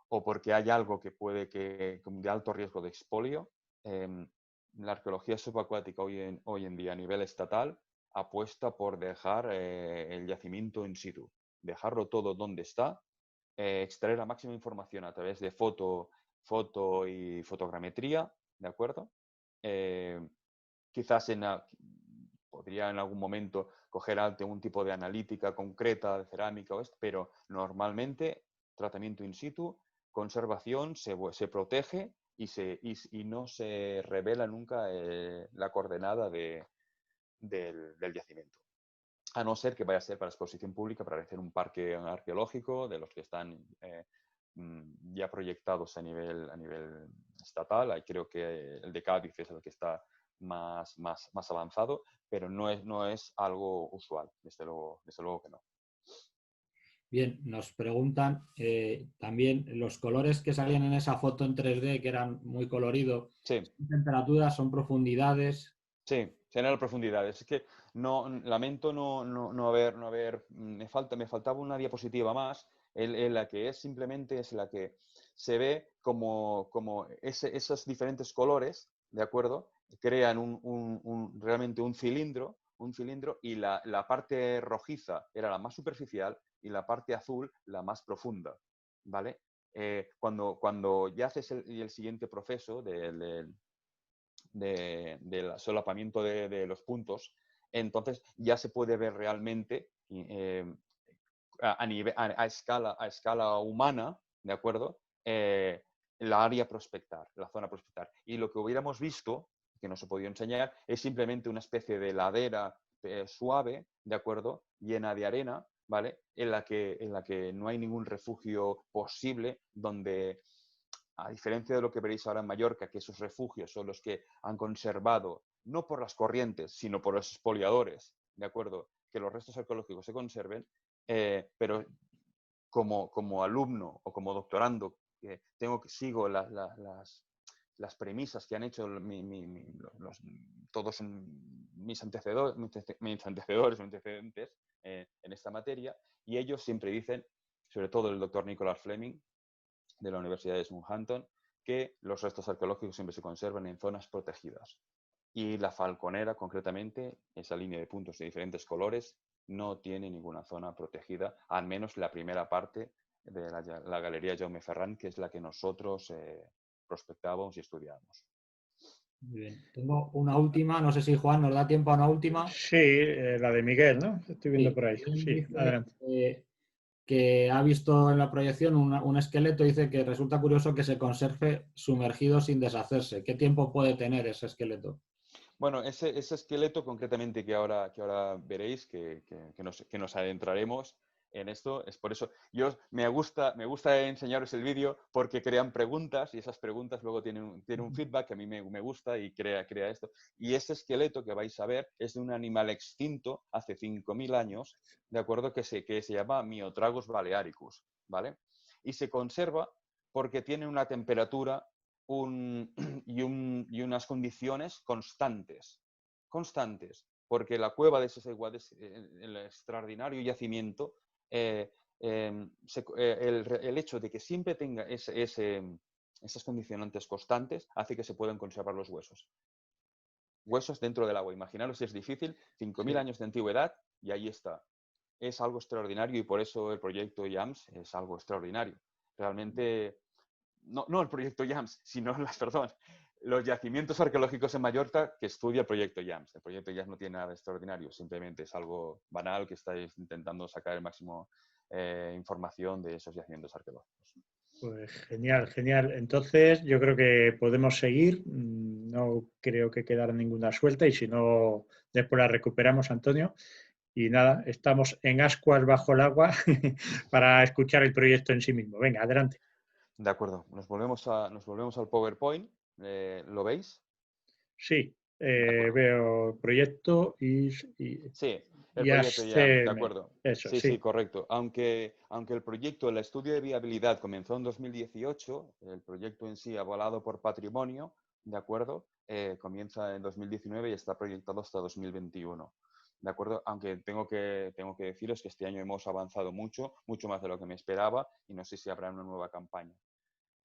C: o porque hay algo que puede de alto riesgo de expolio, la arqueología subacuática hoy en día a nivel estatal apuesta por dejar el yacimiento in situ, dejarlo todo donde está, extraer la máxima información a través de foto y fotogrametría, ¿de acuerdo? Quizás podría en algún momento coger algún tipo de analítica concreta de cerámica o pero normalmente tratamiento in situ, conservación, se protege y no se revela nunca la coordenada del yacimiento. A no ser que vaya a ser para exposición pública, para hacer un parque arqueológico de los que están ya proyectados a nivel estatal. Ahí creo que el de Cádiz es el que está más avanzado, pero no es algo usual, desde luego que no.
B: Bien, nos preguntan también los colores que salían en esa foto en 3D, que eran muy coloridos.
C: Sí.
B: ¿Son temperaturas, son profundidades?
C: Sí, generar profundidades. Es que lamento no haber, me faltaba una diapositiva más, en la que simplemente es la que se ve como esos diferentes colores, ¿de acuerdo? Crean realmente un cilindro, y la parte rojiza era la más superficial y la parte azul la más profunda, ¿vale? Cuando ya haces el siguiente proceso del solapamiento de los puntos, entonces ya se puede ver realmente a escala humana, ¿de acuerdo? La área prospectar, la zona prospectar. Y lo que hubiéramos visto, que no se podía enseñar, es simplemente una especie de ladera suave, ¿de acuerdo? Llena de arena, ¿vale? En la que no hay ningún refugio posible, donde, a diferencia de lo que veréis ahora en Mallorca, que esos refugios son los que han conservado, no por las corrientes, sino por los expoliadores, ¿de acuerdo? Que los restos arqueológicos se conserven, pero como alumno o como doctorando, sigo las premisas que han hecho todos mis antecedentes en esta materia, y ellos siempre dicen, sobre todo el doctor Nicholas Fleming, de la Universidad de Southampton, que los restos arqueológicos siempre se conservan en zonas protegidas. Y la Falconera, concretamente, esa línea de puntos de diferentes colores, no tiene ninguna zona protegida, al menos la primera parte de la Galería Jaume Ferran, que es la que nosotros prospectábamos y estudiábamos.
B: Muy bien. Tengo una última, no sé si Juan nos da tiempo a una última.
A: Sí, la de Miguel, ¿no? Estoy viendo
B: Sí,
A: por ahí. Sí,
B: dice,
A: adelante.
B: que ha visto en la proyección un esqueleto, dice que resulta curioso que se conserve sumergido sin deshacerse. ¿Qué tiempo puede tener ese esqueleto?
C: Bueno, ese esqueleto concretamente que ahora veréis, que nos adentraremos en esto, es por eso. Me gusta enseñaros el vídeo porque crean preguntas y esas preguntas luego tienen un feedback que a mí me gusta y crea esto. Y ese esqueleto que vais a ver es de un animal extinto hace 5.000 años, ¿de acuerdo? Que se llama Myotragus balearicus, ¿vale? Y se conserva porque tiene una temperatura y unas condiciones constantes, porque la cueva de Sesiguat es el extraordinario yacimiento, el hecho de que siempre tenga esas condicionantes constantes hace que se puedan conservar los huesos. Huesos dentro del agua. Imaginaros si es difícil, 5.000 años de antigüedad y ahí está. Es algo extraordinario y por eso el proyecto JAMS es algo extraordinario. Realmente, no el proyecto JAMS, sino los yacimientos arqueológicos en Mallorca que estudia el proyecto JAMS. El proyecto JAMS no tiene nada de extraordinario, simplemente es algo banal que estáis intentando sacar el máximo información de esos yacimientos arqueológicos.
A: Pues genial, genial. Entonces yo creo que podemos seguir. No creo que quedara ninguna suelta y si no, después la recuperamos, Antonio. Y nada, estamos en ascuas bajo el agua para escuchar el proyecto en sí mismo. Venga, adelante.
C: De acuerdo, nos volvemos al PowerPoint. ¿Lo veis?
A: Sí, veo proyecto y
C: Sí, el proyecto JAMS, de
A: ASCM.
C: acuerdo.
A: Eso,
C: Sí,
A: sí.
C: correcto. Aunque el proyecto, el estudio de viabilidad comenzó en 2018, el proyecto en sí, avalado por Patrimonio, ¿de acuerdo? Comienza en 2019 y está proyectado hasta 2021. ¿De acuerdo? Aunque tengo que deciros que este año hemos avanzado mucho más de lo que me esperaba y no sé si habrá una nueva campaña.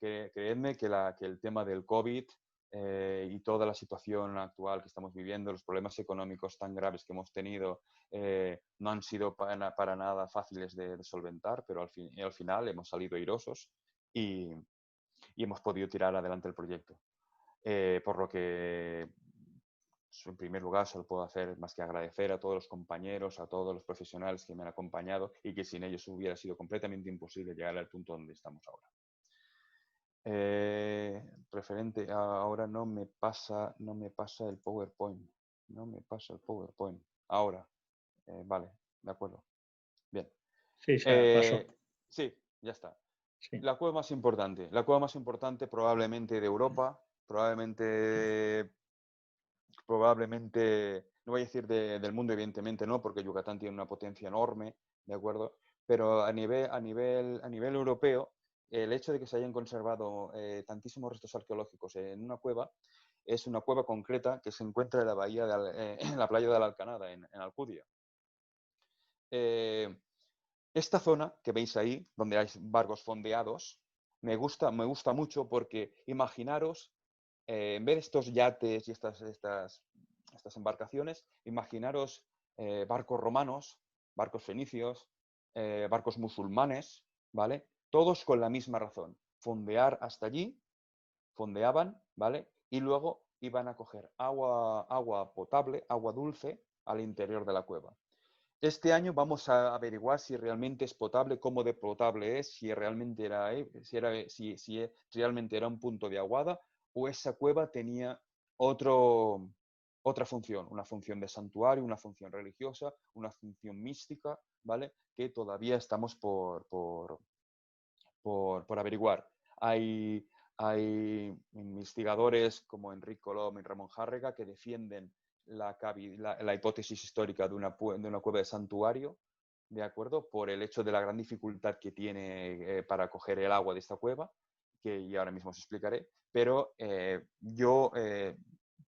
C: Creedme que el tema del COVID y toda la situación actual que estamos viviendo, los problemas económicos tan graves que hemos tenido, no han sido para nada fáciles de solventar, pero al final hemos salido airosos y hemos podido tirar adelante el proyecto. Por lo que, en primer lugar, solo puedo hacer más que agradecer a todos los compañeros, a todos los profesionales que me han acompañado y que sin ellos hubiera sido completamente imposible llegar al punto donde estamos ahora. Referente ahora no me pasa el PowerPoint. No me pasa el PowerPoint. Ahora. Vale, de acuerdo. Bien.
A: Sí, se pasó.
C: Sí, ya está.
A: Sí.
C: La cueva más importante probablemente de Europa, probablemente, no voy a decir del mundo, evidentemente no, porque Yucatán tiene una potencia enorme, ¿de acuerdo? Pero a nivel europeo, el hecho de que se hayan conservado tantísimos restos arqueológicos en una cueva, es una cueva concreta que se encuentra en la bahía en la playa de la Alcanada, en Alcudia. Esta zona que veis ahí, donde hay barcos fondeados, me gusta mucho porque imaginaros, en vez de estos yates y estas embarcaciones, imaginaros barcos romanos, barcos fenicios, barcos musulmanes, ¿vale? Todos con la misma razón, fondear hasta allí, fondeaban, ¿vale? Y luego iban a coger agua potable, agua dulce, al interior de la cueva. Este año vamos a averiguar si realmente es potable, cómo de potable es, si realmente si realmente era un punto de aguada o esa cueva tenía otra función, una función de santuario, una función religiosa, una función mística, ¿vale? Que todavía estamos por averiguar. Hay investigadores como Enric Colom y Ramón Járrega que defienden la hipótesis histórica de una cueva de santuario, ¿de acuerdo? Por el hecho de la gran dificultad que tiene para coger el agua de esta cueva, que ahora mismo os explicaré, pero yo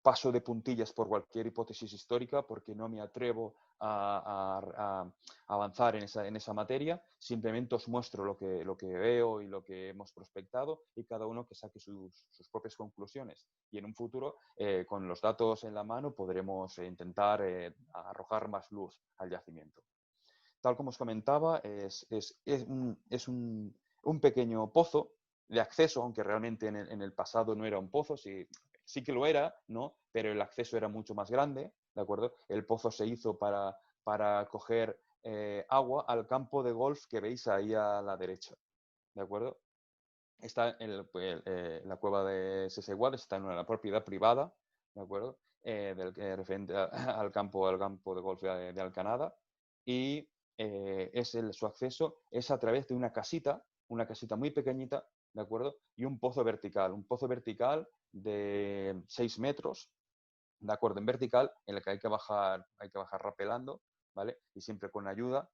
C: paso de puntillas por cualquier hipótesis histórica porque no me atrevo a avanzar en esa materia. Simplemente os muestro lo que veo y lo que hemos prospectado y cada uno que saque sus propias conclusiones. Y en un futuro, con los datos en la mano, podremos intentar arrojar más luz al yacimiento. Tal como os comentaba, es un pequeño pozo de acceso, aunque realmente en el pasado no era un pozo, sí que lo era, ¿no? Pero el acceso era mucho más grande, ¿de acuerdo? El pozo se hizo para coger agua al campo de golf que veis ahí a la derecha, ¿de acuerdo? Está la cueva de Sesigual, está en una propiedad privada, ¿de acuerdo? Referente al campo de golf de Alcanada, y su acceso es a través de una casita muy pequeñita, ¿de acuerdo? Y un pozo vertical de 6 metros, ¿de acuerdo? En vertical, en el que hay que bajar rapelando, ¿vale? Y siempre con ayuda,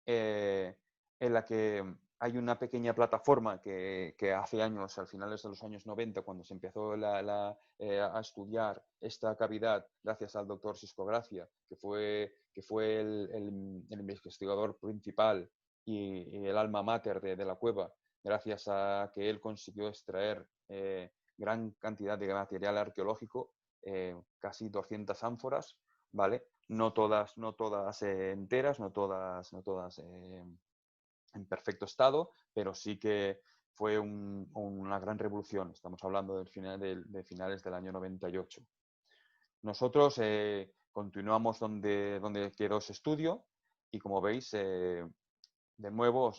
C: en la que hay una pequeña plataforma que hace años, al finales de los años 90, cuando se empezó a estudiar esta cavidad, gracias al doctor Sisco Gracia, que fue el investigador principal y el alma mater de la cueva, gracias a que él consiguió extraer gran cantidad de material arqueológico, casi 200 ánforas, ¿vale? No todas enteras, no todas en perfecto estado, pero sí que fue una gran revolución. Estamos hablando de finales del año 98. Nosotros continuamos donde quedó ese estudio y, como veis, de nuevo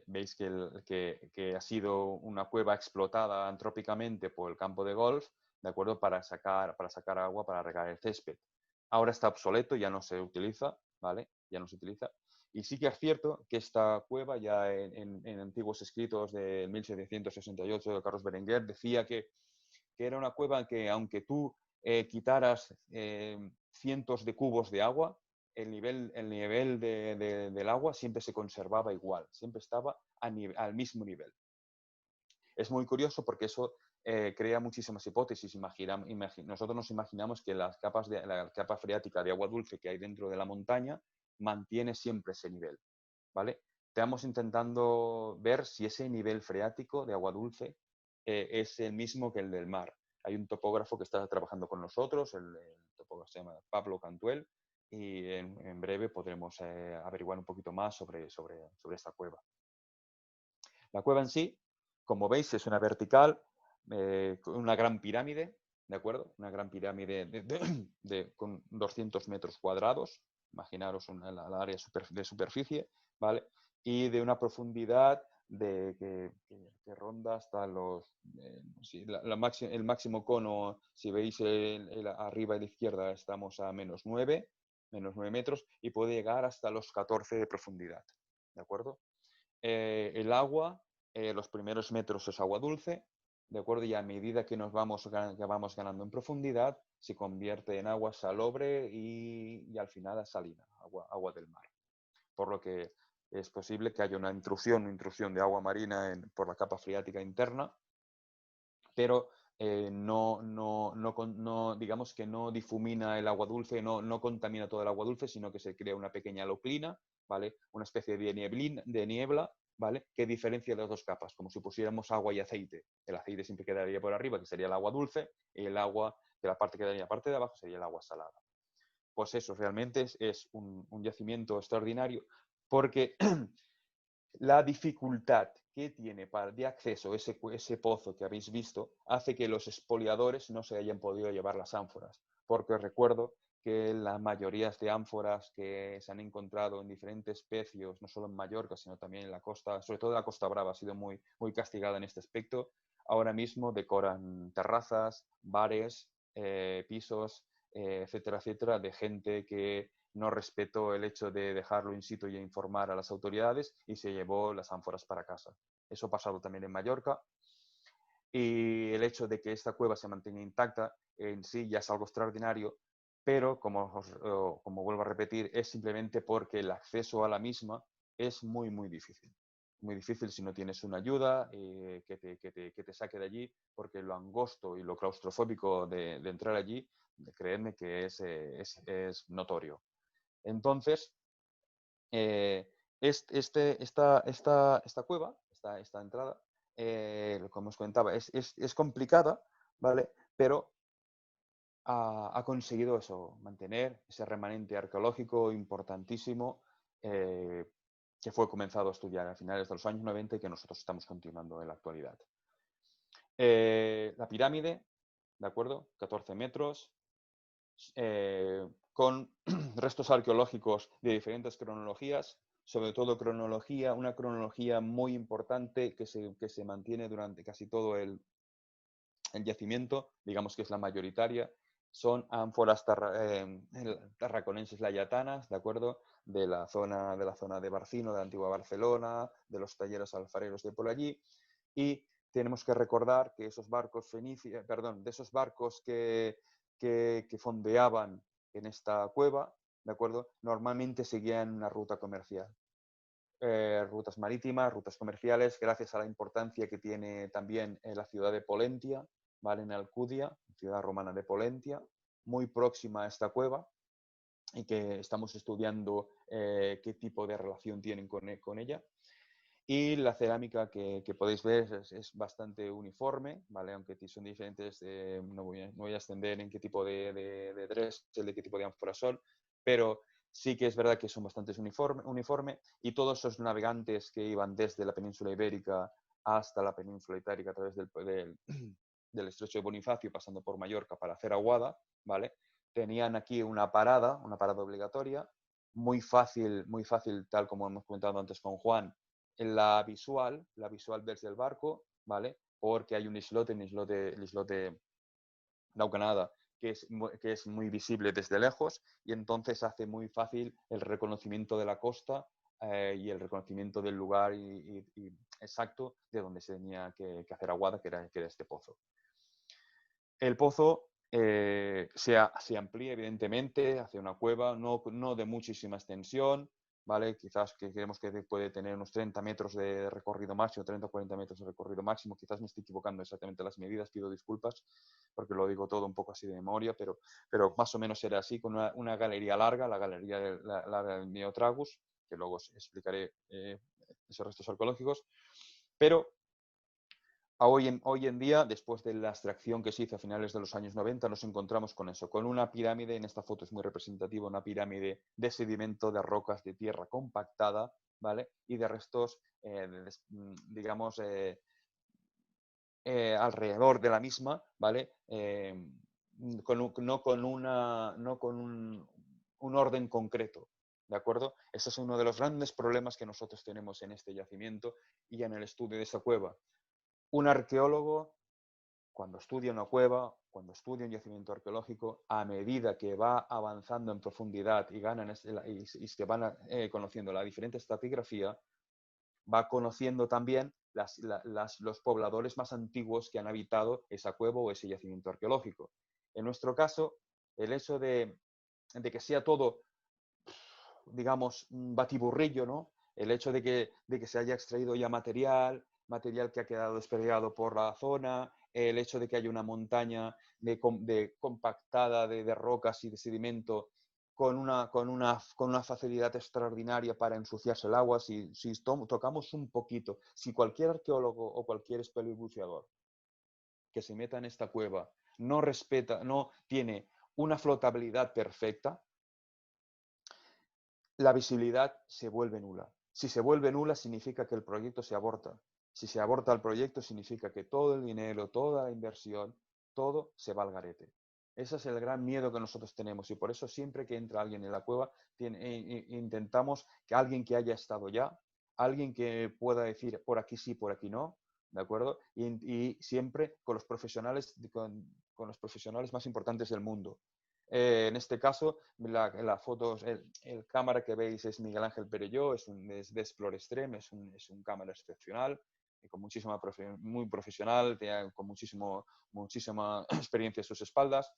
C: veis que ha sido una cueva explotada antrópicamente por el campo de golf, ¿de acuerdo? Para sacar agua para regar el césped. Ahora está obsoleto, ya no se utiliza, ¿vale? Ya no se utiliza. Y sí que es cierto que esta cueva, ya en antiguos escritos de 1768 de Carlos Berenguer, decía que era una cueva que, aunque tú quitaras cientos de cubos de agua, el nivel del agua siempre se conservaba igual, siempre estaba al mismo nivel. Es muy curioso porque eso crea muchísimas hipótesis. Nosotros nos imaginamos que la capa freática de agua dulce que hay dentro de la montaña mantiene siempre ese nivel, ¿vale? Estamos intentando ver si ese nivel freático de agua dulce es el mismo que el del mar. Hay un topógrafo que está trabajando con nosotros, el topógrafo se llama Pablo Cantuel, y en breve podremos averiguar un poquito más sobre esta cueva. La cueva en sí, como veis, es una vertical, una gran pirámide, ¿de acuerdo? Una gran pirámide con 200 metros cuadrados, imaginaros el área de superficie, ¿vale? Y de una profundidad que ronda hasta los... sí, el máximo cono, si veis arriba a la izquierda, estamos a -9 metros, y puede llegar hasta los 14 de profundidad, ¿de acuerdo? El agua, los primeros metros es agua dulce, ¿de acuerdo? Y a medida que vamos ganando en profundidad, se convierte en agua salobre y al final a salina, agua del mar. Por lo que es posible que haya una intrusión de agua marina por la capa freática interna, pero digamos que no difumina el agua dulce, no contamina todo el agua dulce, sino que se crea una pequeña loclina, ¿vale? Una especie de niebla, ¿vale? Que diferencia las dos capas, como si pusiéramos agua y aceite. El aceite siempre quedaría por arriba, que sería el agua dulce, y el agua, que la parte que quedaría en la parte de abajo, sería el agua salada. Pues eso, realmente es un yacimiento extraordinario, porque la dificultad que tiene de acceso a ese pozo que habéis visto hace que los expoliadores no se hayan podido llevar las ánforas, porque os recuerdo que la mayoría de ánforas que se han encontrado en diferentes pecios, no solo en Mallorca, sino también en la costa, sobre todo la Costa Brava, ha sido muy, muy castigada en este aspecto. Ahora mismo decoran terrazas, bares, pisos, etcétera, etcétera, de gente que no respetó el hecho de dejarlo in situ y informar a las autoridades y se llevó las ánforas para casa. Eso ha pasado también en Mallorca. Y el hecho de que esta cueva se mantenga intacta en sí ya es algo extraordinario, pero como vuelvo a repetir, es simplemente porque el acceso a la misma es muy, muy difícil. Muy difícil si no tienes una ayuda que te saque de allí, porque lo angosto y lo claustrofóbico de entrar allí, creedme que es notorio. Entonces, esta cueva, esta entrada, como os comentaba, es complicada, ¿vale? Pero ha conseguido eso, mantener ese remanente arqueológico importantísimo que fue comenzado a estudiar a finales de los años 90 y que nosotros estamos continuando en la actualidad. La pirámide, ¿de acuerdo? 14 metros, con restos arqueológicos de diferentes cronologías, sobre todo una cronología muy importante que se mantiene durante casi todo el yacimiento, digamos que es la mayoritaria, son ánforas tarraconenses layatanas, ¿de acuerdo? De la zona de Barcino, de la antigua Barcelona, de los talleres alfareros de por allí, y tenemos que recordar que esos barcos de esos barcos que fondeaban en esta cueva, ¿de acuerdo? Normalmente seguían una ruta comercial. Rutas marítimas, rutas comerciales, gracias a la importancia que tiene también la ciudad de Pollentia, ¿vale? En Alcudia, ciudad romana de Pollentia, muy próxima a esta cueva, y que estamos estudiando qué tipo de relación tienen con ella. Y la cerámica que podéis ver es bastante uniforme, ¿vale? Aunque son diferentes, no voy a extender en qué tipo de dresel, de qué tipo de ánforas son, pero sí que es verdad que son bastante uniforme, y todos esos navegantes que iban desde la península ibérica hasta la península itálica a través del estrecho de Bonifacio, pasando por Mallorca para hacer aguada, ¿vale? Tenían aquí una parada obligatoria, muy fácil, tal como hemos comentado antes con Juan, la visual desde el barco, ¿vale? Porque hay un islote, el islote Naucanada, que es muy visible desde lejos, y entonces hace muy fácil el reconocimiento de la costa y el reconocimiento del lugar y exacto de donde se tenía que hacer aguada, que era este pozo. El pozo se amplía, evidentemente, hacia una cueva, no de muchísima extensión, ¿vale? Quizás que creemos que puede tener unos 30 metros de recorrido máximo, 30 o 40 metros de recorrido máximo. Quizás me estoy equivocando exactamente las medidas, pido disculpas, porque lo digo todo un poco así de memoria, pero más o menos era así, con una galería larga, la galería del Neotragus, que luego os explicaré esos restos arqueológicos, pero hoy en día, después de la extracción que se hizo a finales de los años 90, nos encontramos con eso, con una pirámide, en esta foto es muy representativa, una pirámide de sedimento, de rocas, de tierra compactada, ¿vale? Y de restos, digamos, alrededor de la misma, ¿vale? No con un orden concreto, ¿De acuerdo? Ese es uno de los grandes problemas que nosotros tenemos en este yacimiento y en el estudio de esa cueva. Un arqueólogo, cuando estudia una cueva, cuando estudia un yacimiento arqueológico, a medida que va avanzando en profundidad y se van conociendo la diferente estratigrafía, va conociendo también los pobladores más antiguos que han habitado esa cueva o ese yacimiento arqueológico. En nuestro caso, el hecho de que sea todo, digamos, un batiburrillo, ¿no? El hecho de que se haya extraído ya material que ha quedado desperdigado por la zona, el hecho de que haya una montaña compactada de rocas y de sedimento con una facilidad extraordinaria para ensuciarse el agua. Si tocamos un poquito, si cualquier arqueólogo o cualquier espeleobuceador que se meta en esta cueva no tiene una flotabilidad perfecta, la visibilidad se vuelve nula. Si se vuelve nula, significa que el proyecto se aborta. Si se aborta el proyecto, significa que todo el dinero, toda la inversión, todo se va al garete. Ese es el gran miedo que nosotros tenemos y por eso siempre que entra alguien en la cueva intentamos que alguien que haya estado ya, alguien que pueda decir por aquí sí, por aquí no, ¿de acuerdo? Y siempre con los profesionales, con los profesionales más importantes del mundo. En este caso, la foto, el cámara que veis es Miguel Ángel Perelló, es de Explore Extreme, es un cámara excepcional, con muy profesional, con muchísima experiencia en sus espaldas.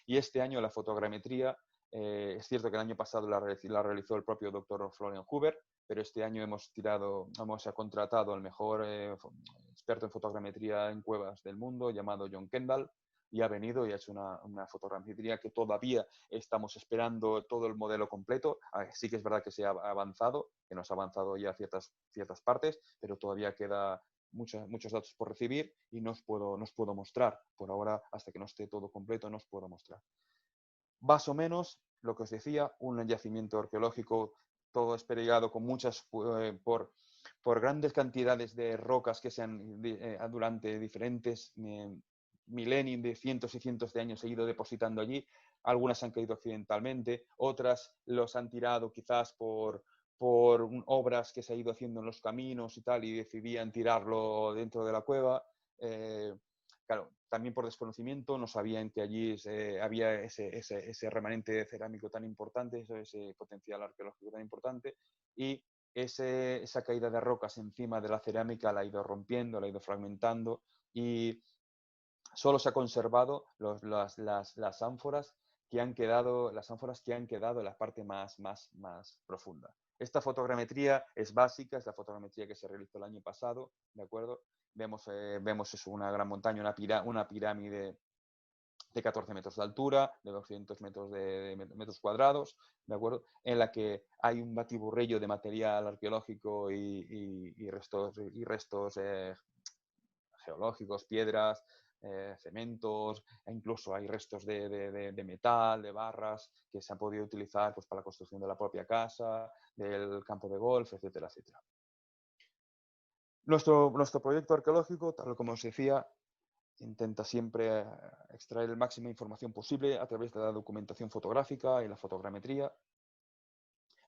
C: Y este año la fotogrametría, es cierto que el año pasado la realizó el propio doctor Florian Huber, pero este año hemos contratado al mejor experto en fotogrametría en cuevas del mundo, llamado John Kendall, y ha venido y ha hecho una fotogrametría que todavía estamos esperando todo el modelo completo. Sí que es verdad que se ha avanzado, que nos ha avanzado ya ciertas partes, pero todavía queda muchos datos por recibir y no os puedo mostrar. Por ahora, hasta que no esté todo completo, no os puedo mostrar. Más o menos, lo que os decía, un yacimiento arqueológico todo esperigado con por grandes cantidades de rocas que se han durante diferentes milenios, de cientos y cientos de años, se han ido depositando allí. Algunas han caído accidentalmente, otras los han tirado quizás por obras que se ha ido haciendo en los caminos y tal, y decidían tirarlo dentro de la cueva. Claro, también por desconocimiento, no sabían que allí había ese remanente cerámico tan importante, ese potencial arqueológico tan importante, y esa caída de rocas encima de la cerámica la ha ido rompiendo, la ha ido fragmentando, y solo se ha conservado las ánforas que han quedado, en la parte más profunda. Esta fotogrametría es básica, es la fotogrametría que se realizó el año pasado, ¿de acuerdo? Vemos eso, una gran montaña, una pirámide de 14 metros de altura, de 200 metros cuadrados, ¿de acuerdo? En la que hay un batiburrillo de material arqueológico y restos geológicos, piedras, cementos, e incluso hay restos de metal, de barras que se han podido utilizar pues, para la construcción de la propia casa, del campo de golf, etcétera, etcétera. Nuestro proyecto arqueológico, tal como os decía, intenta siempre extraer el máximo de información posible a través de la documentación fotográfica y la fotogrametría,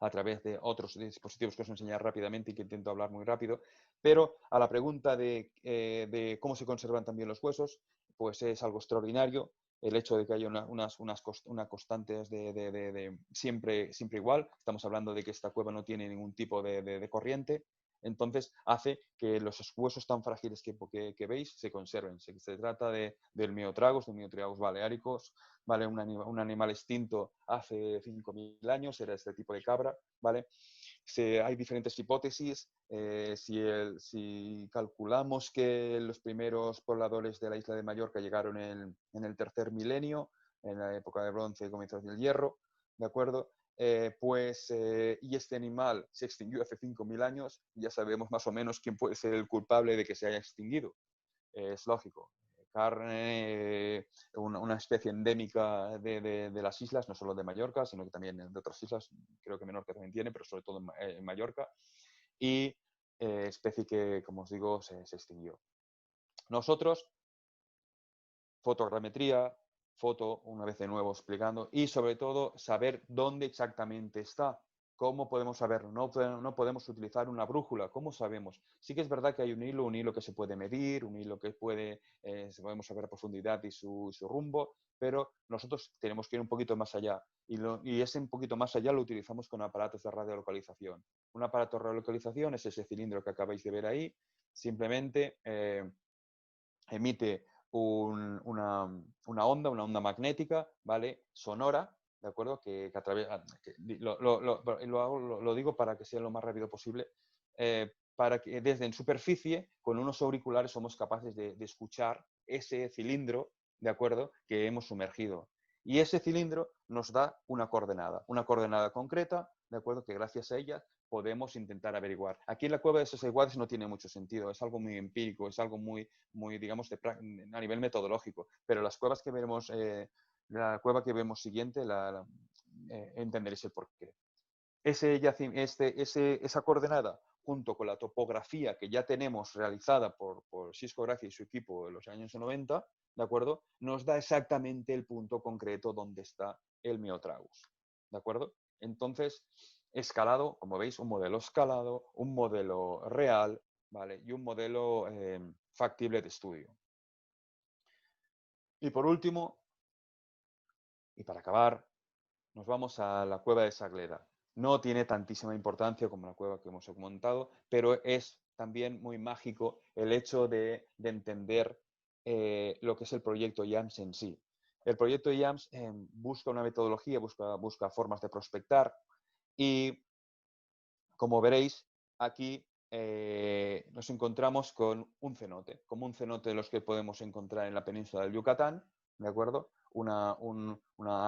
C: a través de otros dispositivos que os enseñaré rápidamente y que intento hablar muy rápido, pero a la pregunta de cómo se conservan también los huesos, pues es algo extraordinario el hecho de que haya unas constantes de siempre igual. Estamos hablando de que esta cueva no tiene ningún tipo de corriente, entonces hace que los huesos tan frágiles que veis se conserven. Se trata del Miotragus balearicus, ¿vale? Un animal extinto hace 5.000 años, era este tipo de cabra, ¿vale? Hay diferentes hipótesis. Si calculamos que los primeros pobladores de la isla de Mallorca llegaron en el tercer milenio, en la época de bronce y comienzos del hierro, ¿de acuerdo? Y este animal se extinguió hace 5.000 años, ya sabemos más o menos quién puede ser el culpable de que se haya extinguido. Es lógico. Carne, una especie endémica de las islas, no solo de Mallorca, sino que también de otras islas, creo que Menorca también tiene, pero sobre todo en Mallorca, y especie que, como os digo, se extinguió. Nosotros, fotogrametría, foto, una vez de nuevo explicando, y sobre todo saber dónde exactamente está. ¿Cómo podemos saberlo? No podemos utilizar una brújula. ¿Cómo sabemos? Sí que es verdad que hay un hilo que se puede medir, un hilo que podemos saber a profundidad y su rumbo, pero nosotros tenemos que ir un poquito más allá. Y ese un poquito más allá lo utilizamos con aparatos de radiolocalización. Un aparato de radiolocalización es ese cilindro que acabáis de ver ahí. Simplemente emite una onda magnética, ¿vale? Sonora, ¿de acuerdo? Que a través, lo digo para que sea lo más rápido posible, para que desde en superficie, con unos auriculares, somos capaces de escuchar ese cilindro, ¿de acuerdo?, que hemos sumergido. Y ese cilindro nos da una coordenada concreta, ¿de acuerdo?, que gracias a ella podemos intentar averiguar. Aquí en la cueva de Sesiguales no tiene mucho sentido, es algo muy empírico, es algo muy digamos, a nivel metodológico, pero las cuevas que veremos, la cueva que vemos siguiente, entenderéis el porqué. Esa coordenada, junto con la topografía que ya tenemos realizada por Xisco Gracia y su equipo en los años 90, ¿de acuerdo?, nos da exactamente el punto concreto donde está el Miotragus, ¿de acuerdo? Entonces, escalado, como veis, un modelo escalado, un modelo real, ¿vale? Y un modelo factible de estudio. Y por último, y para acabar, nos vamos a la cueva de Sagleda. No tiene tantísima importancia como la cueva que hemos comentado, pero es también muy mágico el hecho de entender lo que es el proyecto IAMS en sí. El proyecto IAMS busca una metodología, busca formas de prospectar y, como veréis, aquí nos encontramos con un cenote, como un cenote de los que podemos encontrar en la península del Yucatán, ¿de acuerdo? Una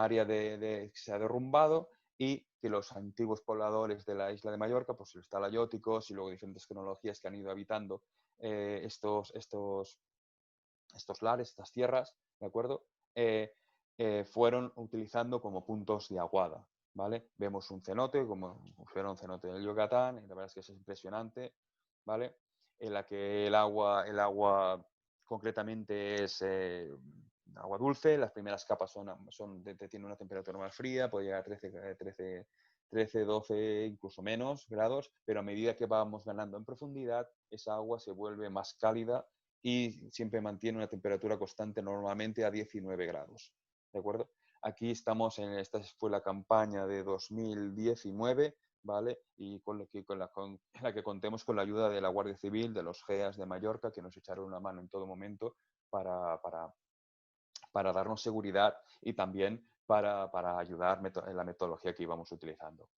C: área que se ha derrumbado y que los antiguos pobladores de la isla de Mallorca, pues los talayóticos y luego diferentes tecnologías que han ido habitando estos lares, estas tierras, ¿de acuerdo? Fueron utilizando como puntos de aguada, ¿vale? Vemos un cenote, como fuera un cenote del Yucatán, y la verdad es que es impresionante, ¿vale? En la que el agua concretamente es agua dulce, las primeras capas tienen una temperatura más fría, puede llegar a 13, 12, incluso menos grados, pero a medida que vamos ganando en profundidad, esa agua se vuelve más cálida y siempre mantiene una temperatura constante, normalmente a 19 grados, ¿de acuerdo? Aquí estamos esta fue la campaña de 2019, ¿vale? Y en la que contemos con la ayuda de la Guardia Civil, de los GEAS de Mallorca, que nos echaron una mano en todo momento para darnos seguridad y también para ayudar en la metodología que íbamos utilizando.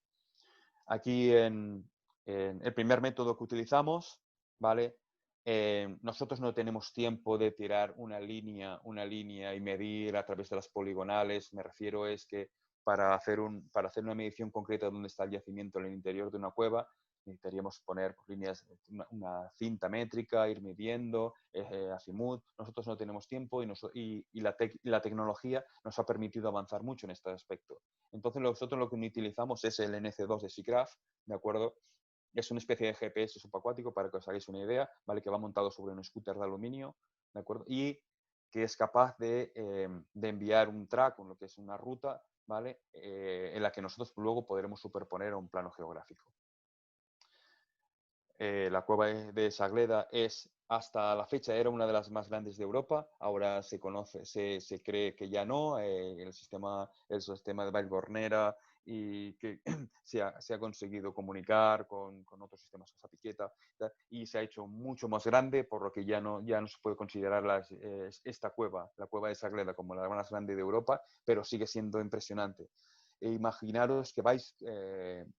C: Aquí en el primer método que utilizamos, ¿vale? Nosotros no tenemos tiempo de tirar una línea y medir a través de las poligonales. Me refiero es que para hacer una medición concreta de dónde está el yacimiento en el interior de una cueva, necesitaríamos poner líneas, una cinta métrica, ir midiendo, azimut. Nosotros no tenemos tiempo y la tecnología nos ha permitido avanzar mucho en este aspecto. Entonces nosotros lo que utilizamos es el NC2 de SIGGRAPH, ¿de acuerdo? Es una especie de GPS subacuático, para que os hagáis una idea, ¿vale? Que va montado sobre un scooter de aluminio, ¿de acuerdo? Y que es capaz de enviar un track, lo que es una ruta, ¿vale? En la que nosotros luego podremos superponer a un plano geográfico. La cueva de Sagleda hasta la fecha era una de las más grandes de Europa. Ahora se cree que ya no. El sistema de Vallgornera y que se ha conseguido comunicar con otros sistemas de Zapiqueta y se ha hecho mucho más grande, por lo que ya no se puede considerar esta cueva, la cueva de Sagleda, como la más grande de Europa, pero sigue siendo impresionante. Imaginaros que vais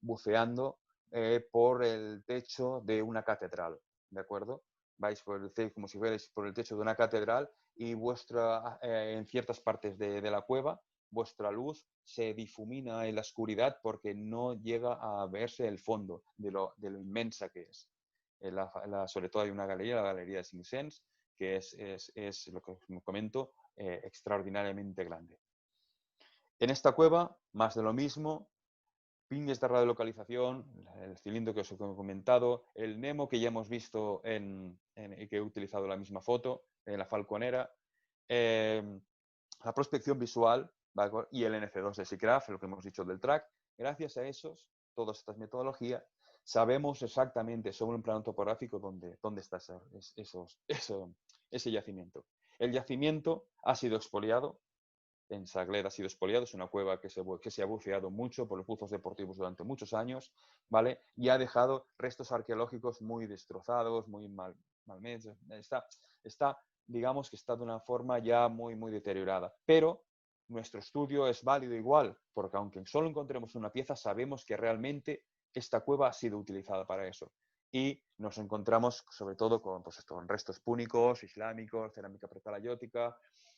C: buceando por el techo de una catedral, ¿de acuerdo? Vais como si fuerais por el techo de una catedral y en ciertas partes de la cueva, vuestra luz se difumina en la oscuridad porque no llega a verse el fondo de lo inmensa que es. Sobre todo hay una galería, la galería de Cinc-Cents, que es lo que os comento, extraordinariamente grande. En esta cueva, más de lo mismo, pines de radiolocalización, el cilindro que os he comentado, el Nemo que ya hemos visto y que he utilizado la misma foto, en la Falconera, la prospección visual, ¿vale? Y el NC2 de SIGGRAPH, lo que hemos dicho del track. Gracias a esos todas estas metodologías, sabemos exactamente sobre un plano topográfico dónde está ese yacimiento. El yacimiento ha sido expoliado, en Saglera ha sido expoliado, es una cueva que se ha buceado mucho por los buzos deportivos durante muchos años, ¿vale? Y ha dejado restos arqueológicos muy destrozados, muy malhechos. Digamos que está de una forma ya muy, muy deteriorada. Pero nuestro estudio es válido igual, porque aunque solo encontremos una pieza, sabemos que realmente esta cueva ha sido utilizada para eso. Y nos encontramos sobre todo con restos púnicos, islámicos, cerámica pretalayótica,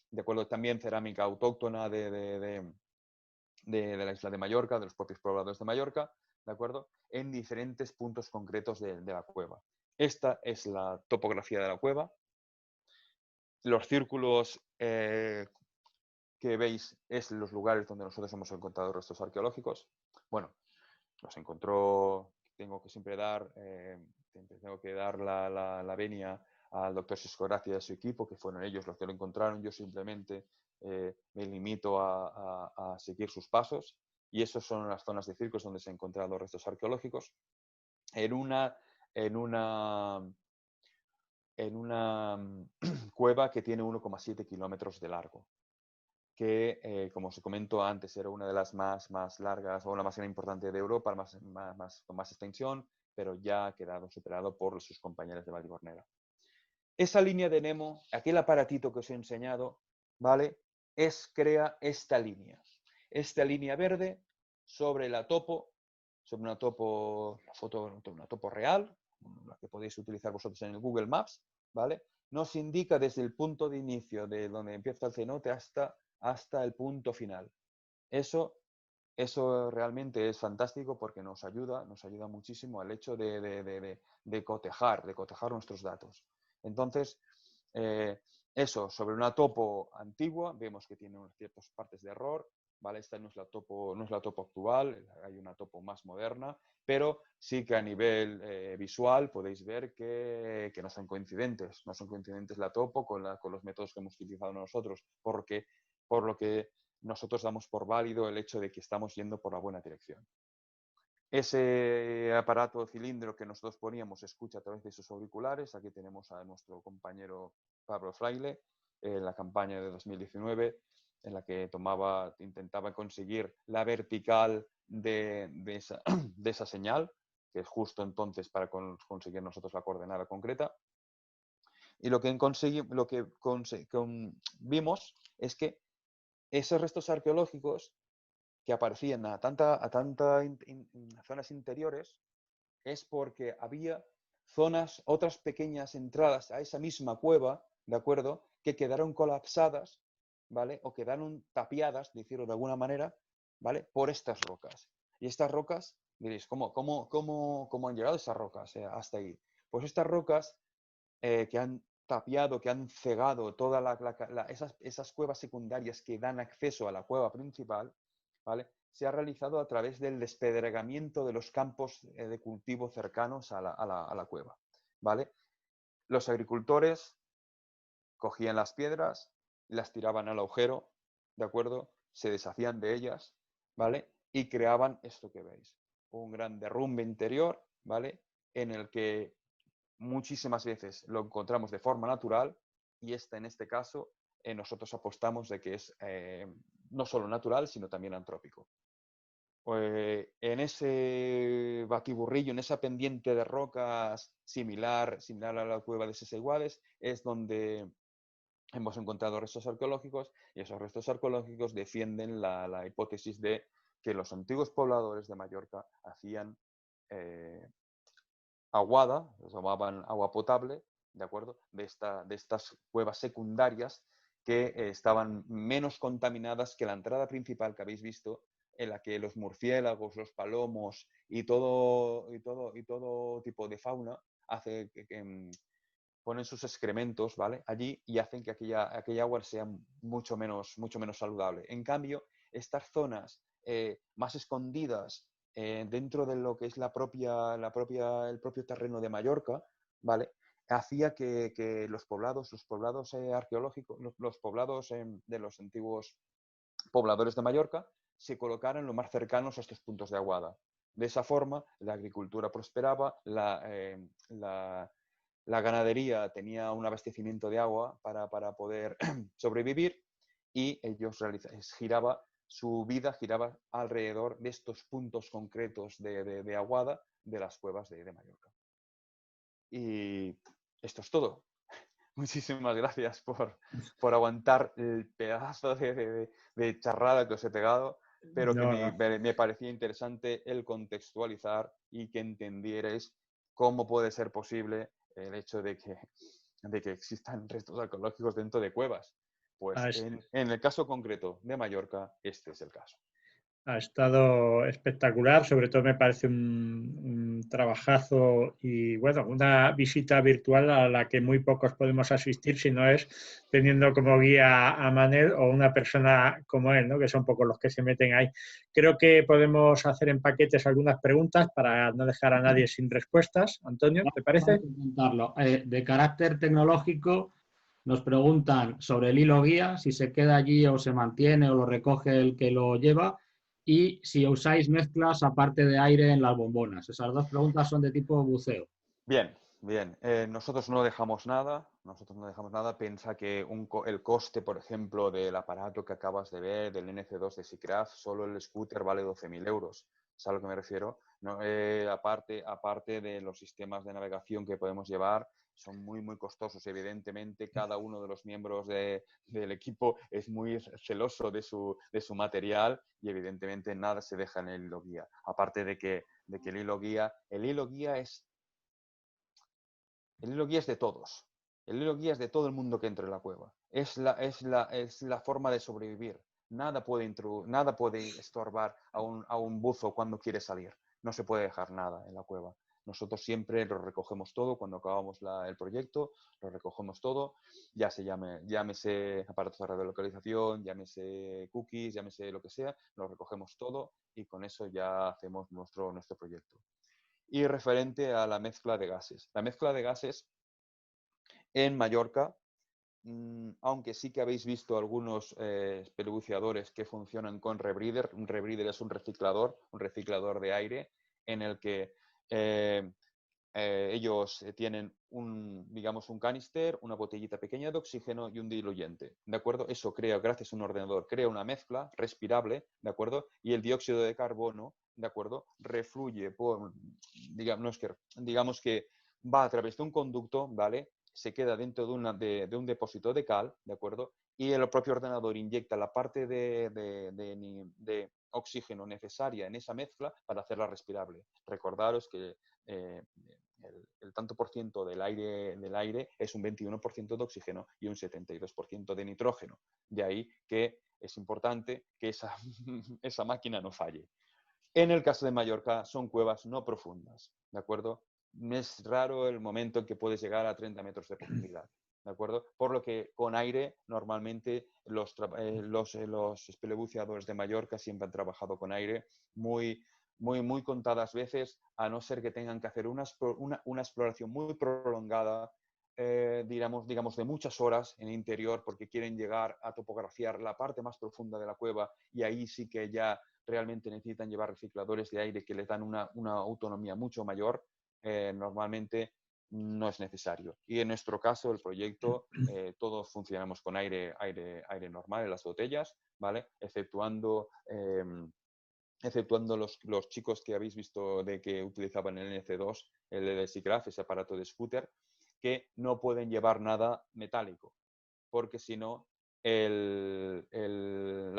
C: de acuerdo, también cerámica autóctona de la isla de Mallorca, de los propios pobladores de Mallorca, ¿de acuerdo? En diferentes puntos concretos de la cueva. Esta es la topografía de la cueva. Los círculos que veis es los lugares donde nosotros hemos encontrado restos arqueológicos. Bueno, los encontró, tengo que dar la venia al doctor Sisco Gracia y a su equipo, que fueron ellos los que lo encontraron. Yo simplemente me limito a seguir sus pasos, y esas son las zonas de circos donde se han encontrado restos arqueológicos en una cueva que tiene 1,7 kilómetros de largo, que, como os comento antes, era una de las más largas o la más importante de Europa, con más extensión, pero ya ha quedado superado por sus compañeros de Vallgornera. Esa línea de Nemo, aquel aparatito que os he enseñado, ¿vale? Crea esta línea verde sobre la topo, una topo real, la que podéis utilizar vosotros en el Google Maps, ¿vale? Nos indica desde el punto de inicio de donde empieza el cenote hasta el punto final. Eso realmente es fantástico porque nos ayuda muchísimo al hecho de cotejar nuestros datos. Entonces, eso, sobre una topo antigua, vemos que tiene ciertas partes de error, ¿vale? Esta no es la topo actual, hay una topo más moderna, pero sí que a nivel visual podéis ver que no son coincidentes. No son coincidentes la topo con los métodos que hemos utilizado nosotros, por lo que nosotros damos por válido el hecho de que estamos yendo por la buena dirección. Ese aparato cilindro que nosotros poníamos se escucha a través de sus auriculares. Aquí tenemos a nuestro compañero Pablo Fraile en la campaña de 2019, en la que intentaba conseguir la vertical de esa señal, que es justo entonces para conseguir nosotros la coordenada concreta. Y lo que vimos es que esos restos arqueológicos que aparecían a zonas interiores, es porque había otras pequeñas entradas a esa misma cueva, ¿de acuerdo?, que quedaron colapsadas, ¿vale?, o quedaron tapiadas, decirlo de alguna manera, ¿vale?, por estas rocas. Y estas rocas, diréis, ¿cómo han llegado esas rocas hasta ahí? Pues estas rocas que han tapiado, que han cegado todas esas cuevas secundarias que dan acceso a la cueva principal, ¿vale?, se ha realizado a través del despedregamiento de los campos de cultivo cercanos a la cueva, ¿vale? Los agricultores cogían las piedras, las tiraban al agujero, ¿de acuerdo? Se deshacían de ellas, ¿vale? Y creaban esto que veis, un gran derrumbe interior, ¿vale?, en el que muchísimas veces lo encontramos de forma natural, y en este caso nosotros apostamos de que es no solo natural, sino también antrópico. En ese batiburrillo, en esa pendiente de rocas similar a la cueva de Seseguades, es donde hemos encontrado restos arqueológicos, y esos restos arqueológicos defienden la hipótesis de que los antiguos pobladores de Mallorca hacían aguada, los llamaban agua potable, ¿de acuerdo?, de estas cuevas secundarias que estaban menos contaminadas que la entrada principal que habéis visto, en la que los murciélagos, los palomos y todo tipo de fauna ponen sus excrementos, ¿vale?, allí, y hacen que aquella agua sea mucho menos saludable. En cambio, estas zonas más escondidas dentro de lo que es el propio terreno de Mallorca, ¿vale?, hacía que los poblados arqueológicos, los poblados de los antiguos pobladores de Mallorca, se colocaran lo más cercanos a estos puntos de aguada, De esa forma, la agricultura prosperaba, la ganadería tenía un abastecimiento de agua para poder sobrevivir y ellos su vida giraba alrededor de estos puntos concretos de aguada de las cuevas de Mallorca. Y esto es todo. Muchísimas gracias por aguantar el pedazo de charrada que os he pegado, pero que me parecía interesante el contextualizar y que entendierais cómo puede ser posible el hecho de que existan restos arqueológicos dentro de cuevas. Pues en el caso concreto de Mallorca, este es el caso.
A: Ha estado espectacular, sobre todo me parece un trabajazo y bueno, una visita virtual a la que muy pocos podemos asistir si no es teniendo como guía a Manel o una persona como él, ¿no? Que son pocos los que se meten ahí. Creo que podemos hacer en paquetes algunas preguntas para no dejar a nadie sin respuestas. Antonio, ¿te parece?
B: Vamos a intentarlo. De carácter tecnológico, nos preguntan sobre el hilo guía, si se queda allí o se mantiene o lo recoge el que lo lleva, y si usáis mezclas aparte de aire en las bombonas. Esas dos preguntas son de tipo buceo.
C: Bien. Nosotros no dejamos nada. Piensa que el coste, por ejemplo, del aparato que acabas de ver, del NC2 de Seacraft, solo el scooter vale 12.000 euros. ¿Sabes a lo que me refiero? No, aparte de los sistemas de navegación que podemos llevar, son muy, muy costosos. Evidentemente, cada uno de los miembros del equipo es muy celoso de su material y evidentemente nada se deja en el hilo guía. Aparte de que el hilo guía es de todos. El hilo guía es de todo el mundo que entre en la cueva. Es la forma de sobrevivir. Nada puede estorbar a un buzo cuando quiere salir. No se puede dejar nada en la cueva. Nosotros siempre lo recogemos todo cuando acabamos el proyecto, lo recogemos todo, ya llámese aparatos de radiolocalización, llámese cookies, llámese lo que sea, lo recogemos todo y con eso ya hacemos nuestro proyecto. Y referente a la mezcla de gases. La mezcla de gases en Mallorca, aunque sí que habéis visto algunos espeluciadores que funcionan con rebreather. Un rebreather es un reciclador de aire en el que ellos tienen un canister, una botellita pequeña de oxígeno y un diluyente, ¿de acuerdo? Eso gracias a un ordenador, crea una mezcla respirable, ¿de acuerdo? Y el dióxido de carbono, ¿de acuerdo? Refluye digamos que va a través de un conducto, ¿vale? Se queda dentro de un depósito de cal, ¿de acuerdo? Y el propio ordenador inyecta la parte de oxígeno necesaria en esa mezcla para hacerla respirable. Recordaros que el tanto por ciento del aire es un 21% de oxígeno y un 72% de nitrógeno. De ahí que es importante que esa máquina no falle. En el caso de Mallorca son cuevas no profundas, ¿de acuerdo? Es raro el momento en que puedes llegar a 30 metros de profundidad, ¿de acuerdo? Por lo que con aire, normalmente los espelebuciadores de Mallorca siempre han trabajado con aire muy contadas veces, a no ser que tengan que hacer una exploración muy prolongada, digamos de muchas horas en el interior, porque quieren llegar a topografiar la parte más profunda de la cueva y ahí sí que ya realmente necesitan llevar recicladores de aire que les dan una autonomía mucho mayor. Normalmente no es necesario. Y en nuestro caso, el proyecto, todos funcionamos con aire normal en las botellas, ¿vale? Exceptuando los chicos que habéis visto de que utilizaban el NC2, el Seacraft, ese aparato de scooter, que no pueden llevar nada metálico, porque si no, la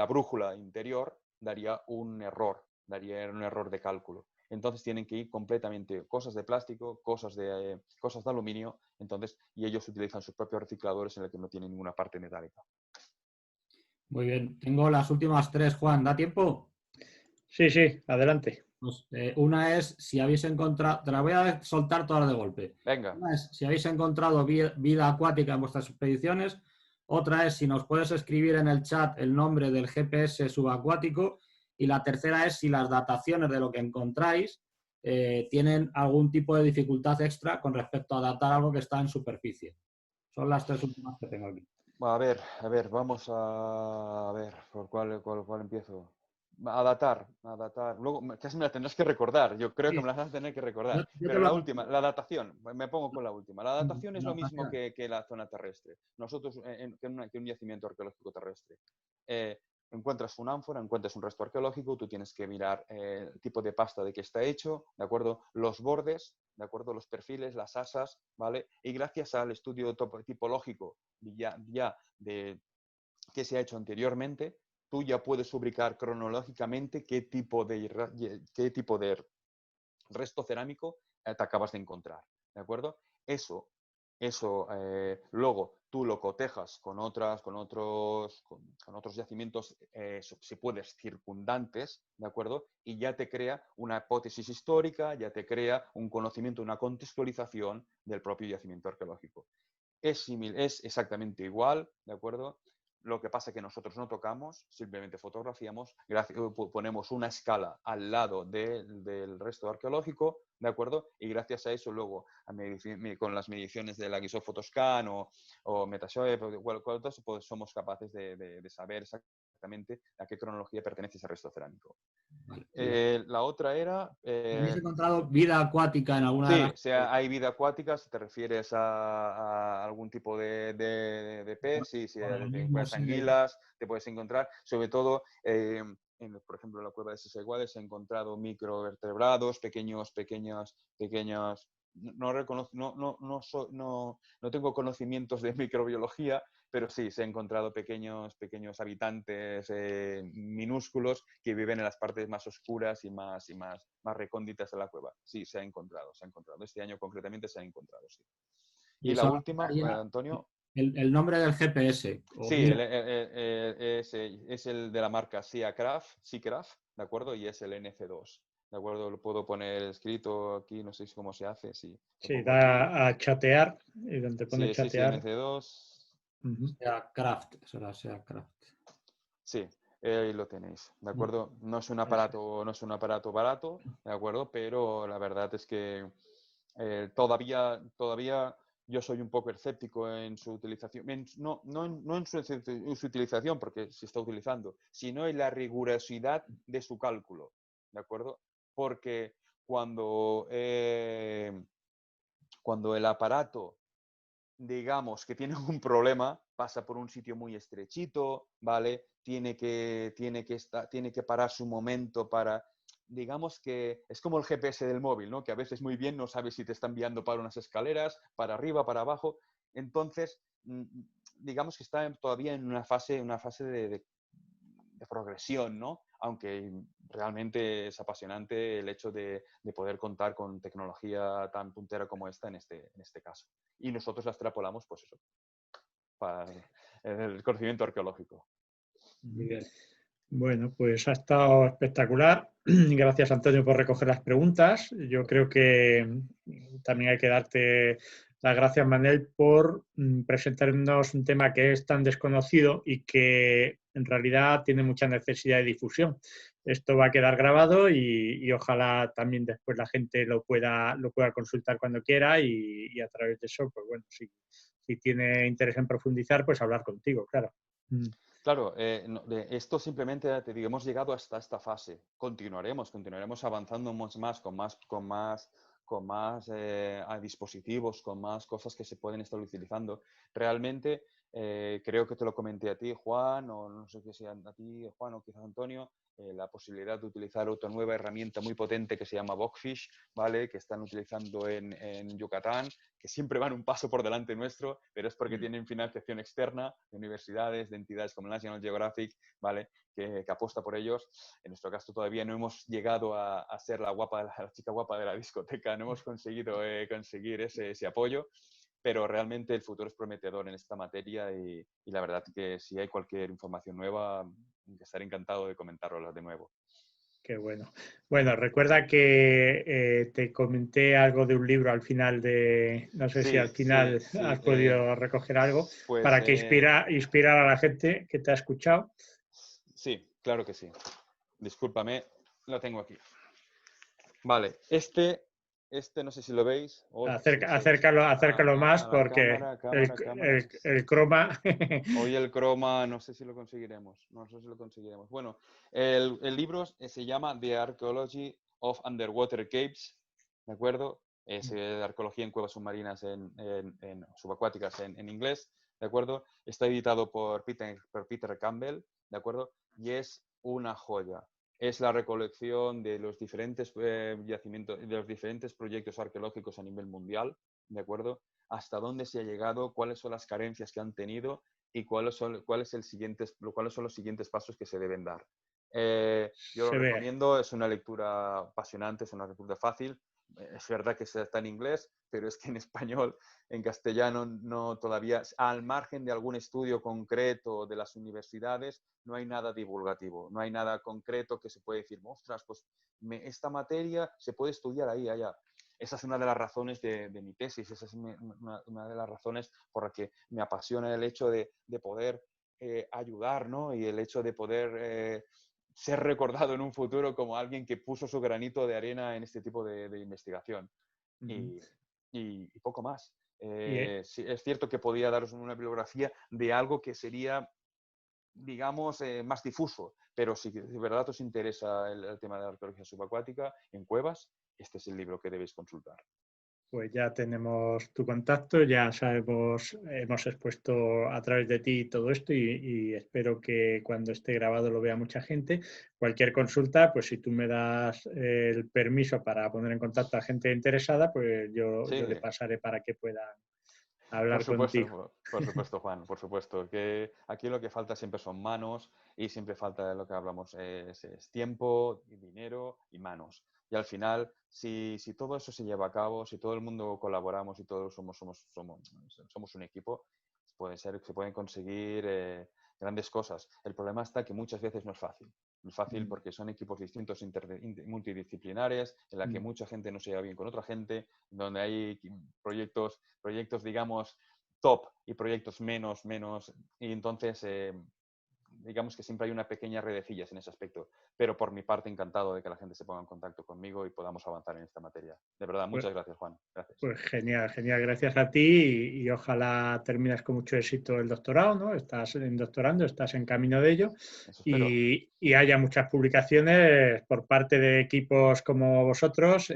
C: brújula interior daría un error de cálculo. Entonces tienen que ir completamente cosas de plástico, cosas de aluminio, y ellos utilizan sus propios recicladores en el que no tienen ninguna parte metálica.
B: Muy bien. Tengo las últimas tres, Juan. ¿Da tiempo?
A: Sí, adelante.
B: Pues, una es si habéis encontrado, te la voy a soltar todas de golpe.
C: Venga.
B: Una es si habéis encontrado vida acuática en vuestras expediciones. Otra es si nos puedes escribir en el chat el nombre del GPS subacuático. Y la tercera es si las dataciones de lo que encontráis tienen algún tipo de dificultad extra con respecto a datar algo que está en superficie. Son las tres últimas que tengo aquí.
C: A ver, vamos a ver por cuál empiezo. A datar. Luego casi me la tendrás que recordar. Yo creo que
A: Sí.
C: me la vas a tener que recordar.
B: Yo te
C: Pero
B: lo
C: la
B: apunto.
C: última, la datación. Me pongo con la última. La datación es
B: La
C: lo mismo
B: datación.
C: que la zona terrestre. Nosotros, que un yacimiento arqueológico terrestre. Encuentras un ánfora, encuentras un resto arqueológico, tú tienes que mirar el tipo de pasta de que está hecho, ¿de acuerdo? Los bordes, ¿de acuerdo? Los perfiles, las asas, ¿vale? Y gracias al estudio tipológico ya de que se ha hecho anteriormente, tú ya puedes ubicar cronológicamente qué tipo de resto cerámico te acabas de encontrar, ¿de acuerdo? Eso luego tú lo cotejas con otros yacimientos, si puedes, circundantes, ¿de acuerdo? Y ya te crea una hipótesis histórica, ya te crea un conocimiento, una contextualización del propio yacimiento arqueológico. Es exactamente igual, ¿de acuerdo? Lo que pasa es que nosotros no tocamos, simplemente fotografiamos, ponemos una escala al lado del resto arqueológico, ¿de acuerdo? Y gracias a eso luego, con las mediciones de la Gizofotoscan o Metashoep, pues somos capaces de saber exactamente a qué cronología pertenece ese resto cerámico.
B: Vale.
C: La otra era...
B: ¿Habéis encontrado vida acuática en alguna de
C: Sí,
B: las...?
C: o sea, hay vida acuática, si te refieres a algún tipo de pez, sí, si te encuentras
B: Organismos,
C: anguilas, te puedes encontrar, sobre todo, por ejemplo, en la cueva de Sisseguales he encontrado microvertebrados, pequeños, no tengo conocimientos de microbiología, pero sí, se han encontrado pequeños habitantes minúsculos que viven en las partes más oscuras y más recónditas de la cueva. Sí, se ha encontrado. Este año concretamente se ha encontrado, sí.
B: y
C: Y la
B: eso
C: última,
B: daría
C: Antonio.
B: el nombre del GPS.
C: Sí, es el de la marca Seacraft, ¿de acuerdo? Y es el NC2. ¿De acuerdo? Lo puedo poner escrito aquí, no sé cómo se hace. Sí, lo
A: Sí,
C: pongo aquí.
A: da a chatear y donde pone
C: Sí,
A: chatear.
C: NC2.
B: Sea Craft, será Sea Craft.
C: Sí, ahí lo tenéis, ¿de acuerdo? No es un aparato barato, ¿de acuerdo? Pero la verdad es que todavía yo soy un poco escéptico en su utilización. No en su utilización, porque se está utilizando, sino en la rigurosidad de su cálculo, ¿de acuerdo? Porque cuando el aparato, digamos, que tiene un problema, pasa por un sitio muy estrechito, ¿vale? Tiene que parar su momento para, digamos que es como el GPS del móvil, ¿no? Que a veces muy bien no sabes si te está enviando para unas escaleras, para arriba, para abajo. Entonces, digamos que está todavía en una fase de progresión, ¿no? Aunque realmente es apasionante el hecho de poder contar con tecnología tan puntera como esta en este caso. Y nosotros la extrapolamos, pues eso, para el conocimiento arqueológico.
B: Muy bien.
A: Bueno, pues ha estado espectacular. Gracias, Antonio, por recoger las preguntas. Yo creo que también hay que darte las gracias, Manel, por presentarnos un tema que es tan desconocido y que en realidad tiene mucha necesidad de difusión. Esto va a quedar grabado y ojalá también después la gente lo pueda consultar cuando quiera y a través de eso, pues bueno, si tiene interés en profundizar, pues hablar contigo, claro.
C: Claro, esto simplemente, te digo, hemos llegado hasta esta fase. Continuaremos avanzando mucho más, con más dispositivos, con más cosas que se pueden estar utilizando. Realmente, creo que te lo comenté a ti, Juan, o no sé qué sea a ti, Juan, o quizás Antonio, la posibilidad de utilizar otra nueva herramienta muy potente que se llama Bogfish, ¿vale? Que están utilizando en Yucatán, que siempre van un paso por delante nuestro, pero es porque tienen financiación externa de universidades, de entidades como National Geographic, ¿vale? Que apuesta por ellos. En nuestro caso todavía no hemos llegado a ser la chica guapa de la discoteca, no hemos conseguido conseguir ese apoyo, pero realmente el futuro es prometedor en esta materia y la verdad que si hay cualquier información nueva, estaré encantado de comentarlo de nuevo.
A: Qué bueno. Bueno, recuerda que te comenté algo de un libro al final no sé si al final
C: Sí,
A: has podido recoger algo,
C: pues
A: para que inspirar a la gente que te ha escuchado.
C: sí, claro que sí. Discúlpame, lo tengo aquí. Vale, este Este no sé si lo veis. Oh,
A: Acércalo más
C: a la
A: porque
C: cámara.
A: el croma...
C: Hoy el croma, no sé si lo conseguiremos. Bueno, el libro se llama The Archaeology of Underwater Caves, ¿de acuerdo? Es de arqueología en cuevas submarinas subacuáticas en inglés, ¿de acuerdo? Está editado por Peter Campbell, ¿de acuerdo? Y es una joya. Es la recolección de los diferentes yacimientos, de los diferentes proyectos arqueológicos a nivel mundial, ¿de acuerdo? Hasta dónde se ha llegado, cuáles son las carencias que han tenido y cuáles son los siguientes pasos que se deben dar. Yo lo recomiendo, es una lectura apasionante, es una lectura fácil. Es verdad que está en inglés, pero es que en español, en castellano, no todavía, al margen de algún estudio concreto de las universidades, no hay nada divulgativo, no hay nada concreto que se puede decir, ostras, pues esta materia se puede estudiar ahí, allá. Esa es una de las razones de mi tesis, esa es una de las razones por la que me apasiona el hecho de poder ayudar, ¿no? Y el hecho de poder ser recordado en un futuro como alguien que puso su granito de arena en este tipo de investigación. Y poco más. Sí, es cierto que podía daros una bibliografía de algo que sería, digamos, más difuso, pero si de verdad os interesa el tema de la arqueología subacuática en cuevas, este es el libro que debéis consultar.
A: Pues ya tenemos tu contacto, ya sabemos, hemos expuesto a través de ti todo esto y espero que cuando esté grabado lo vea mucha gente. Cualquier consulta, pues si tú me das el permiso para poner en contacto a gente interesada, pues yo le pasaré para que puedan hablar contigo.
C: Por supuesto, Juan, por supuesto. Que aquí lo que falta siempre son manos y siempre falta de lo que hablamos es tiempo, dinero y manos. Y al final, si todo eso se lleva a cabo, si todo el mundo colaboramos y todos somos un equipo, se pueden conseguir grandes cosas. El problema está que muchas veces no es fácil. No es fácil porque son equipos distintos, multidisciplinares, en la que mucha gente no se lleva bien con otra gente, donde hay proyectos, digamos, top y proyectos menos, y entonces digamos que siempre hay una pequeña redecillas en ese aspecto, pero por mi parte encantado de que la gente se ponga en contacto conmigo y podamos avanzar en esta materia. De verdad, muchas gracias, Juan. Gracias.
A: Pues genial, gracias a ti y ojalá termines con mucho éxito el doctorado, ¿no? Estás doctorando, estás en camino de ello y haya muchas publicaciones por parte de equipos como vosotros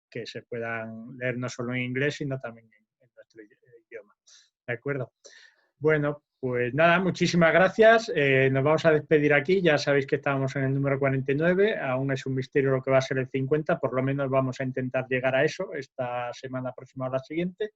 A: que se puedan leer no solo en inglés, sino también en nuestro idioma. ¿De acuerdo? Bueno, pues nada, muchísimas gracias. Nos vamos a despedir aquí. Ya sabéis que estábamos en el número 49. Aún es un misterio lo que va a ser el 50. Por lo menos vamos a intentar llegar a eso esta semana próxima o la siguiente.